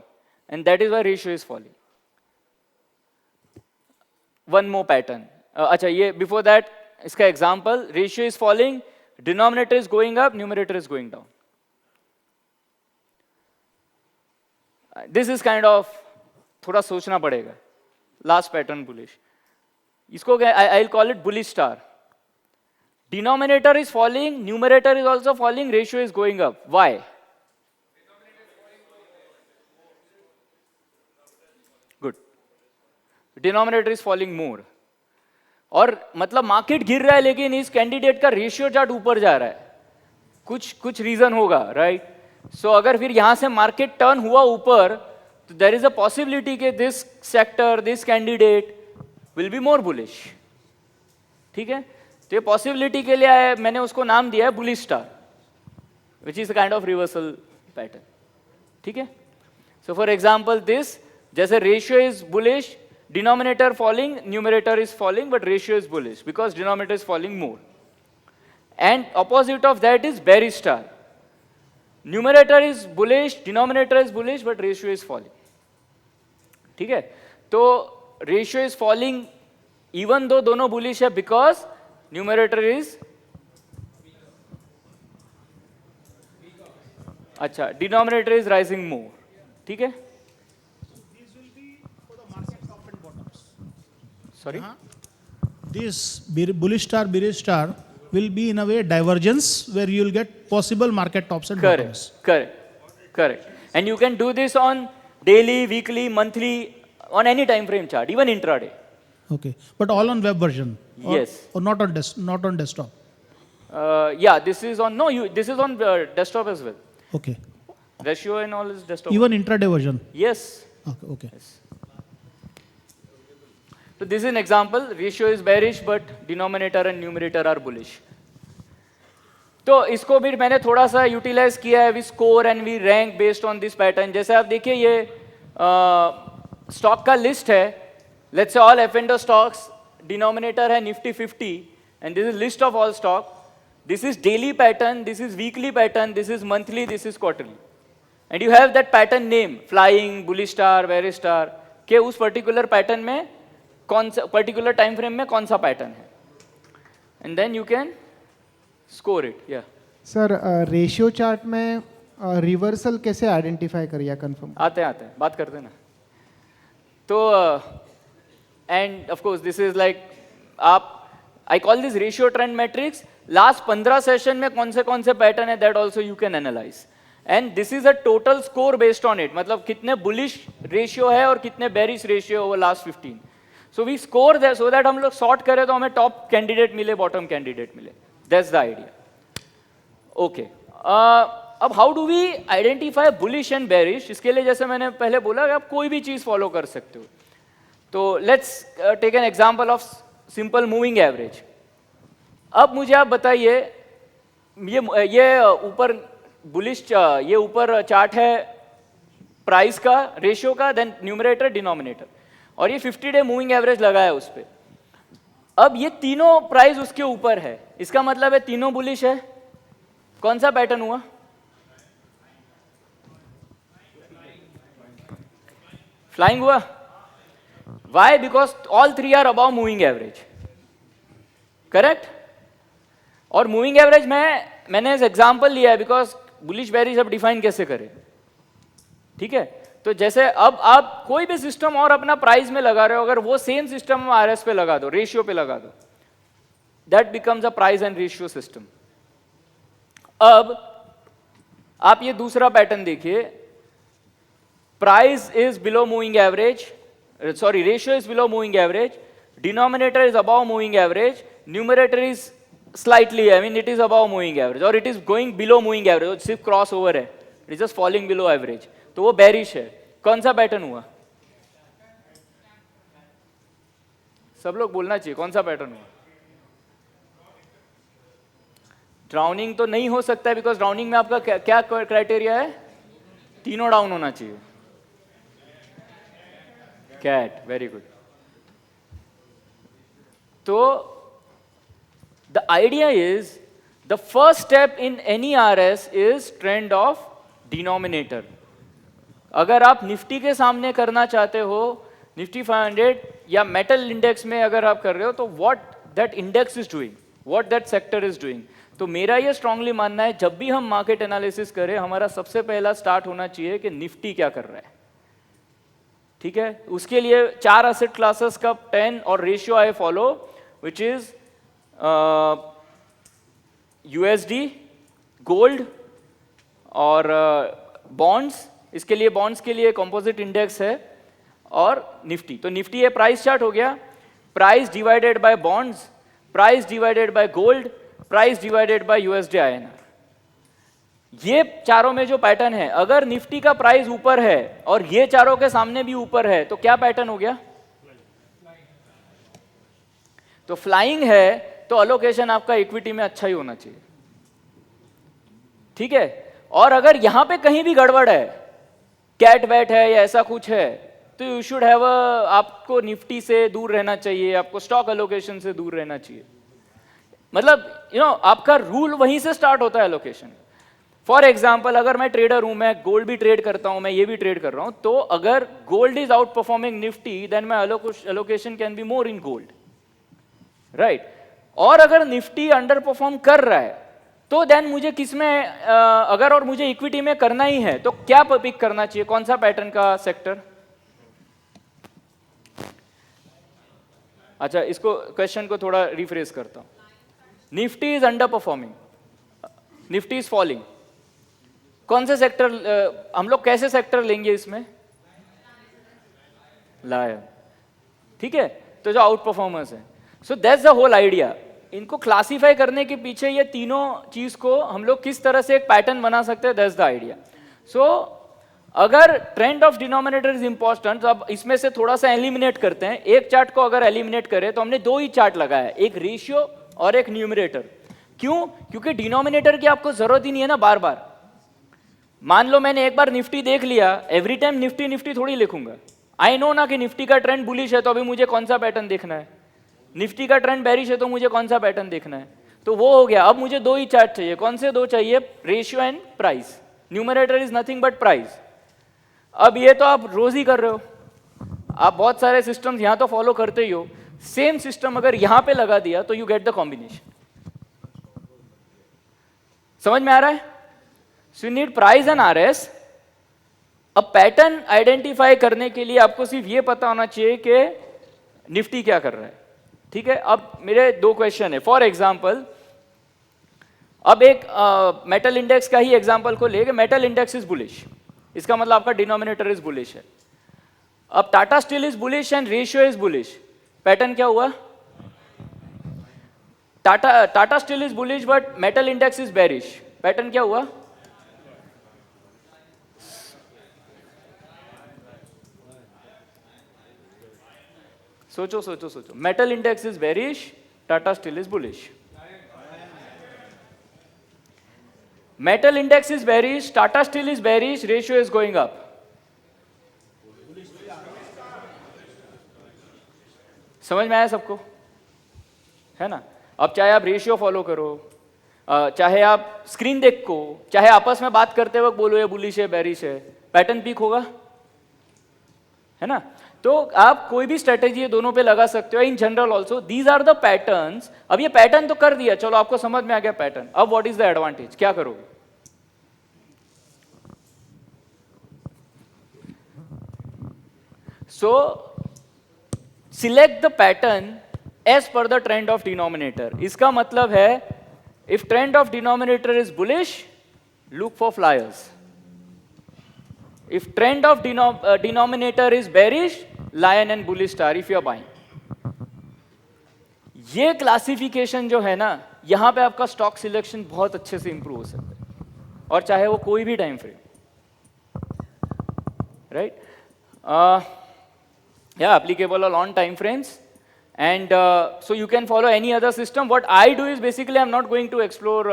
and that is why ratio is falling. One more pattern. अच्छा, ये बिफोर दैट इसका example, ratio is falling, denominator is going up, numerator is going down. This is kind of थोड़ा सोचना पड़ेगा. लास्ट पैटर्न बुलिश, इसको I will call it bullish star. Denominator is falling, numerator is also falling, ratio is going up. Why? Good. Denominator is falling more. और मतलब मार्केट गिर रहा है लेकिन इस कैंडिडेट का रेशियो चार्ट ऊपर जा रहा है. कुछ रीजन होगा, राइट? सो अगर फिर यहां से मार्केट टर्न हुआ ऊपर तो देयर इज अ पॉसिबिलिटी कि this sector, this candidate will be more bullish. ठीक है, तो ये पॉसिबिलिटी के लिए मैंने उसको नाम दिया है bullish star, which is kind of reversal pattern. ठीक है, सो फॉर एग्जांपल दिस, जैसे ratio is bullish, denominator falling, numerator is falling but ratio is bullish because denominator is falling more. And opposite of that is bearish star. Numerator is bullish, denominator is bullish but ratio is falling. ठीक है, तो ratio is falling even though दोनों बुलिश है बिकॉज न्यूमरेटर इज अच्छा, डिनोमिनेटर इज राइजिंग मोर. ठीक है, sorry, This bullish star, bearish star will be in a way divergence where you will get possible market tops and bottoms. Correct. And you can do this on daily, weekly, monthly, on any time frame chart, even intraday. Okay, but all on web version. Yes. Or not on desktop. Yeah, this is on this is on desktop as well. Okay. Ratio and all is desktop. Even intraday version. Yes. Okay. Yes. So this is an example. Ratio is bearish, but denominator and numerator are bullish. तो इसको भी मैंने थोड़ा सा यूटिलाइज किया है. We score and we rank based on this pattern. जैसे आप देखिए ये स्टॉक का लिस्ट है. लेट्स से ऑल एफ&ओ स्टॉक्स, डिनोमिनेटर है Nifty 50 and this is list of all stock. This is daily pattern, this is weekly pattern, this is monthly, this is quarterly. And you have that pattern name, flying, bullish star, bearish star, के उस पर्टिकुलर पैटर्न में कौन सा पर्टिकुलर टाइम फ्रेम में कौन सा पैटर्न है. And then you can score it. या सर, रेशियो चार्ट में रिवर्सल कैसे आइडेंटिफाई करें या कंफर्म? आते हैं बात करते हैं ना. तो and of course this is like आप, I call this ratio trend matrix. Last 15 session में कौन से पैटर्न है that also you can analyse. And this is a total score based on it, मतलब कितने बुलिश रेशियो है और कितने bearish ratio over last 15. So we score that so that हम लोग सॉर्ट करें तो हमें टॉप कैंडिडेट मिले, बॉटम कैंडिडेट मिले. That's the idea. ओके, अब how do we identify bullish and bearish? इसके लिए जैसे मैंने पहले बोला कि आप कोई भी चीज फॉलो कर सकते हो. तो let's take an example of simple moving average. अब मुझे आप बताइए, ये ऊपर बुलिश ये ऊपर चार्ट है प्राइस का, रेशियो का, देन न्यूमरेटर डिनोमिनेटर, और ये 50 डे मूविंग एवरेज लगा है उस पे। अब ये तीनों प्राइस उसके ऊपर है, इसका मतलब है तीनों बुलिश है। कौन सा पैटर्न हुआ? फ्लाइंग हुआ। Why? Because all three are about moving average, correct. और मूविंग एवरेज मैंने एग्जांपल लिया है बिकॉज बुलिश बेरिश अब डिफाइन कैसे करें, ठीक है। तो जैसे अब आप कोई भी सिस्टम और अपना प्राइस में लगा रहे हो, अगर वो सेम सिस्टम आरएस पे लगा दो, रेशियो पे लगा दो, that becomes a price and ratio system. अब आप ये दूसरा पैटर्न देखिए, price is below moving average, sorry ratio is below moving average, denominator is above moving average, numerator is slightly, I mean it is above moving average, और it is going below moving average, सिर्फ क्रॉस ओवर है, it is just falling below average, तो वो बेरिश है। कौन सा पैटर्न हुआ? सब लोग बोलना चाहिए कौन सा पैटर्न हुआ। ड्राउनिंग तो नहीं हो सकता है बिकॉज ड्राउनिंग में आपका क्या क्राइटेरिया है? तीनों डाउन होना चाहिए। कैट, वेरी गुड। तो the idea is the first step in any RS is trend of denominator. अगर आप निफ्टी के सामने करना चाहते हो, निफ्टी 500 या मेटल इंडेक्स में अगर आप कर रहे हो, तो what that index is doing, what that sector is doing. तो मेरा ये स्ट्रांगली मानना है जब भी हम मार्केट एनालिसिस करें, हमारा सबसे पहला स्टार्ट होना चाहिए कि निफ्टी क्या कर रहा है, ठीक है। उसके लिए 4 एसेट क्लासेस का 10 और ratio I follow, which is USD, gold और बॉन्ड्स। इसके लिए बॉन्ड्स के लिए कंपोजिट इंडेक्स है, और निफ्टी। तो निफ्टी ये प्राइस चार्ट हो गया, price divided by bonds, price divided by gold, price divided by USD INR. ये चारों में जो पैटर्न है, अगर निफ्टी का प्राइस ऊपर है और ये चारों के सामने भी ऊपर है, तो क्या पैटर्न हो गया? तो फ्लाइंग है, तो अलोकेशन आपका इक्विटी में अच्छा ही होना चाहिए, ठीक है। और अगर यहां पे कहीं भी गड़बड़ है, कैट बैट है या ऐसा कुछ है, तो यू शुड हैव आपको निफ्टी से दूर रहना चाहिए, आपको स्टॉक एलोकेशन से दूर रहना चाहिए। मतलब आपका रूल वहीं से स्टार्ट होता है एलोकेशन। फॉर एग्जाम्पल, अगर मैं ट्रेडर हूं, मैं गोल्ड भी ट्रेड करता हूं, मैं ये भी ट्रेड कर रहा हूं, तो अगर gold is out performing Nifty, then my allocation can be more in gold, right. और अगर निफ्टी अंडर परफॉर्म कर रहा है, तो देन मुझे किसमें अगर और मुझे इक्विटी में करना ही है, तो क्या पिक करना चाहिए, कौन सा पैटर्न का सेक्टर? अच्छा, इसको क्वेश्चन को थोड़ा रिफ्रेश करता हूं। Nifty is under performing, Nifty is falling, कौन से सेक्टर हम लोग कैसे सेक्टर लेंगे इसमें? लायन, ठीक है। तो जो आउट परफॉर्मर्स है, so that's the whole idea. इनको क्लासिफाई करने के पीछे ये तीनों चीज को हम लोग किस तरह से एक पैटर्न बना सकते हैं, दैट्स द आइडिया। सो अगर trend of denominator is important, तो अब इसमें से थोड़ा सा एलिमिनेट करते हैं। एक चार्ट को अगर एलिमिनेट करें, तो हमने 2 ही चार्ट लगाया है, एक रेशियो और एक न्यूमरेटर। क्यों? क्योंकि डिनोमिनेटर की आपको जरूरत ही नहीं है ना बार बार। मान लो मैंने एक बार निफ्टी देख लिया, एवरी टाइम निफ्टी निफ्टी थोड़ी लिखूंगा। आई नो ना कि निफ्टी का ट्रेंड बुलिश है, तो अभी मुझे कौन सा पैटर्न देखना है, निफ्टी का ट्रेंड बेरिश है, तो मुझे कौन सा पैटर्न देखना है। तो वो हो गया। अब मुझे 2 ही चार्ट चाहिए। कौन से 2 चाहिए? Ratio and price. Numerator is nothing but price. अब ये तो आप रोज ही कर रहे हो, आप बहुत सारे सिस्टम्स यहां तो फॉलो करते ही हो। सेम सिस्टम अगर यहां पे लगा दिया, तो यू गेट द कॉम्बिनेशन। समझ में आ रहा है? So you need price and RS. अब पैटर्न आइडेंटिफाई करने के लिए आपको सिर्फ ये पता होना चाहिए कि निफ्टी क्या कर रहा है, ठीक है। अब मेरे 2 क्वेश्चन है। फॉर एग्जाम्पल, अब एक मेटल इंडेक्स का ही एग्जाम्पल को लेके, मेटल इंडेक्स इज बुलिश, इसका मतलब आपका डिनोमिनेटर इज बुलिश है। अब Tata steel is bullish and ratio is bullish, pattern क्या हुआ? Tata steel is bullish but metal index is bearish, pattern क्या हुआ? सोचो सोचो सोचो। Metal index is bearish, Tata steel is bullish. Metal index is bearish, Tata Steel is bearish, ratio is going up. समझ में आया सबको, है ना? अब चाहे आप रेशियो फॉलो करो, चाहे आप स्क्रीन देख को, चाहे आपस में बात करते वक्त बोलो ये बुलिश है बेरिश है, पैटर्न पीक होगा, है ना? तो आप कोई भी स्ट्रेटेजी दोनों पे लगा सकते हो. In general also these are the patterns. अब ये पैटर्न तो कर दिया, चलो आपको समझ में आ गया पैटर्न. अब व्हाट इज द एडवांटेज, क्या करोगे? So select the pattern as per the trend of denominator. इसका मतलब है if trend of denominator is bullish, look for flyers. If trend of denominator is bearish, lion and bullish star if you are buying. ये क्लासिफिकेशन जो है ना, यहां पे आपका स्टॉक सिलेक्शन बहुत अच्छे से इंप्रूव हो सकता है, और चाहे वो कोई भी टाइम फ्रेम, राइट? या applicable on long time frames. And so you can follow any other system. What I do is basically I'm not going to explore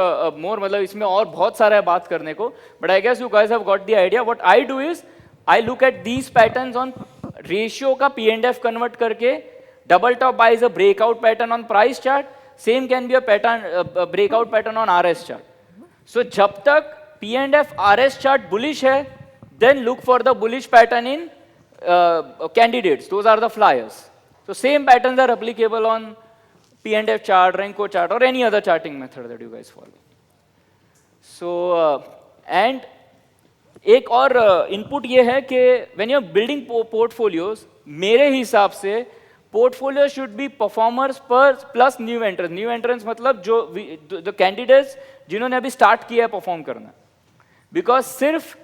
more. मतलब इसमें और बहुत सारा है बात करने को. But I guess you guys have got the idea. What I do is I look at these patterns on ratio का P&F convert करके. Double top buy is a breakout pattern on price chart. Same can be a pattern breakout pattern on RS chart. So जब तक P&F RS chart bullish है, then look for the bullish pattern in candidates. Those are the flyers. So same patterns are applicable on P&F chart, Renko chart, or any other charting method that you guys follow. So and एक और input ये है कि when you're building portfolios, मेरे हिसाब से portfolio should be performers plus new entrants. New entrants मतलब जो the candidates जिन्होंने अभी start किया है perform करना. Because सिर्फ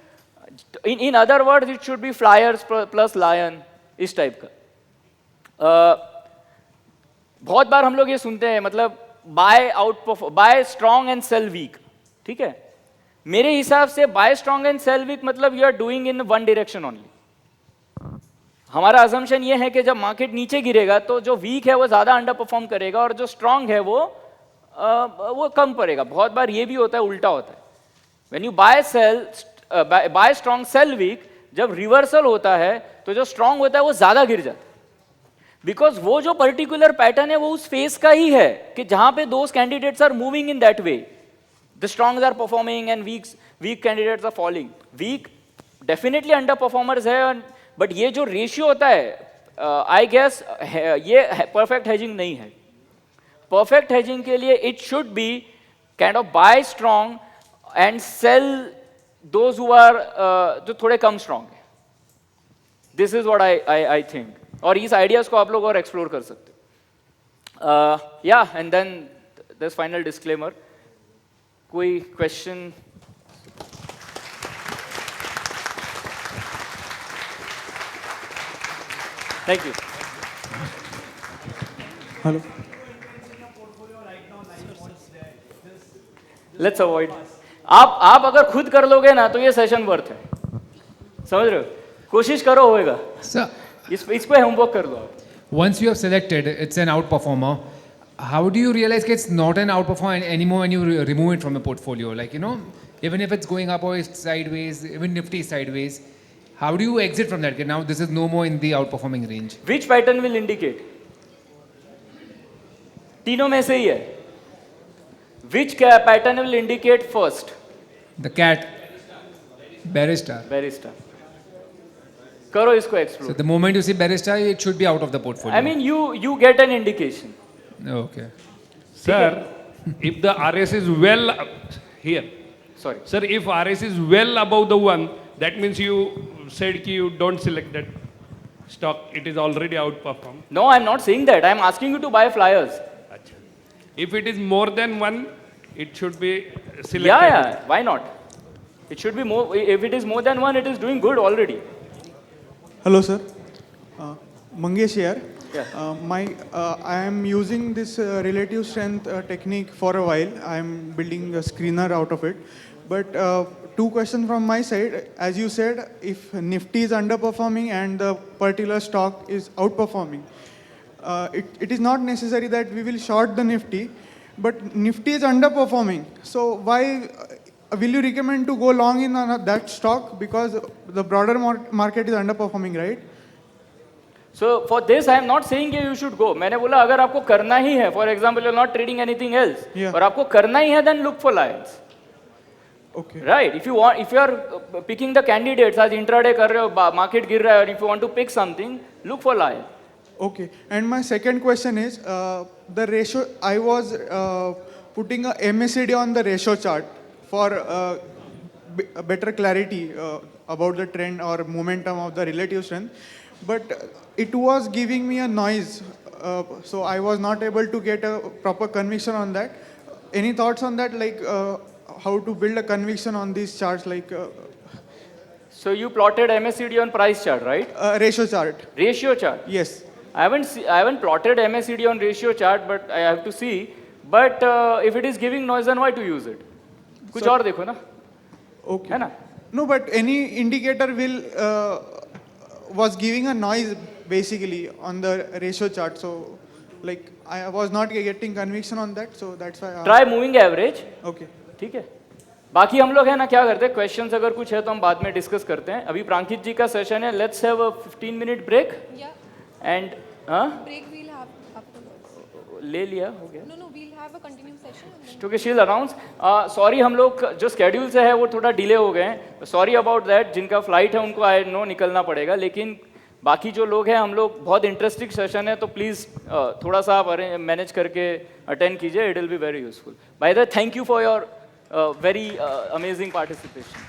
in other words it should be flyers plus lion इस type का. बहुत बार हम लोग ये सुनते हैं, मतलब buy strong and sell weak. ठीक है, मेरे हिसाब से buy strong and sell weak मतलब you are doing in one direction only. हमारा अजम्पशन ये है कि जब मार्केट नीचे गिरेगा तो जो वीक है वो ज्यादा अंडर परफॉर्म करेगा और जो स्ट्रॉन्ग है वो कम पड़ेगा. बहुत बार ये भी होता है, उल्टा होता है. When you buy strong sell weak, जब रिवर्सल होता है तो जो स्ट्रॉन्ग होता है वो ज्यादा गिर जाता है. बिकॉज वो जो पर्टिकुलर पैटर्न है वो उस फेस का ही है कि जहां पे those candidates are moving in that way. The strongs are performing and weak candidates are falling. Weak definitely under performers है, बट ये जो रेशियो होता है, आई गेस ये परफेक्ट हेजिंग नहीं है. परफेक्ट हेजिंग के लिए it should be kind of buy strong and sell those who are जो थोड़े कम स्ट्रॉन्ग है. This is what I think. और इस आइडियाज को आप लोग और एक्सप्लोर कर सकते हो. या and then this final disclaimer. कोई question? Thank you. Hello. Let's avoid. आप अगर खुद कर लोगे ना तो ये सेशन वर्थ है. समझ रहे हो? कोशिश करो, होएगा. Sir, इस पे होमवर्क कर लो आप. once you have selected it's an outperformer, how do you realize that it's not an outperformer anymore when you remove it from the portfolio? Like, you know, even if it's going up or it's sideways, even Nifty is sideways, how do you exit from that? Okay, now this is no more in the outperforming range. Which pattern will indicate? तीनों में से ही है. Which pattern will indicate first? The cat, bearish star. Bearish star. करो इसको explore. So the moment you see bearish star, it should be out of the portfolio. I mean you get an indication. Okay. Sir, if the RS is well here. Sorry. Sir, if RS is well above the one, that means you said ki you don't select that stock. It is already outperformed. No, I'm not saying that. I'm asking you to buy flyers. Achha. If it is more than one, it should be selected. Yeah. Why not? It should be more. If it is more than one, it is doing good already. Hello, sir. Mangesh here. Yeah. I am using this relative strength technique for a while. I am building a screener out of it. But two questions from my side. As you said, if Nifty is underperforming and the particular stock is outperforming, it is not necessary that we will short the Nifty, but Nifty is underperforming. So why will you recommend to go long in that stock because the broader market is underperforming, right? So for this, I am not saying कि you should go. मैंने बोला अगर आपको करना ही है, for example, you're not trading anything else, Yeah. और आपको करना ही है, then look for lions. Okay. Right? If you are picking the candidates, आज intraday कर रहे हो, market गिर रहा है, और if you want to pick something, look for lion. Okay. And my second question is the ratio. I was putting a MACD on the ratio chart for better clarity about the trend or momentum of the relative strength, but it was giving me a noise. So I was not able to get a proper conviction on that. Any thoughts on that? Like how to build a conviction on these charts? Like So you plotted MACD on price chart, right? ratio chart. Ratio chart. Yes. I haven't plotted MACD on ratio chart, but I have to see. But if it is giving noise, then why to use it? कुछ और देखो ना, Okay. है ना? No, but any indicator will was giving a noise basically on the ratio chart. So, like I was not getting conviction on that. So that's why. I Try asked. moving average. Okay. ठीक है. बाकी हम लोग है ना क्या करते हैं, क्वेश्चंस अगर कुछ है तो हम बाद में डिस्कस करते हैं. अभी प्रांकित जी का सेशन है. Let's have a 15-minute break. Yeah. And हाँ? Break we'll have afterwards. ले लिया हो गया. No, we'll have a continuous session. क्योंकि शील अनाउंस सॉरी हम लोग जो स्केड्यूल से है वो थोड़ा डिले हो गए हैं. Sorry about that. जिनका फ्लाइट है उनको आई नो निकलना पड़ेगा, लेकिन बाकी जो लोग हैं हम लोग बहुत इंटरेस्टिंग सेशन है, तो प्लीज़ थोड़ा सा आप मैनेज करके अटेंड कीजिए. It will be very useful. By the way, thank you for your very amazing participation.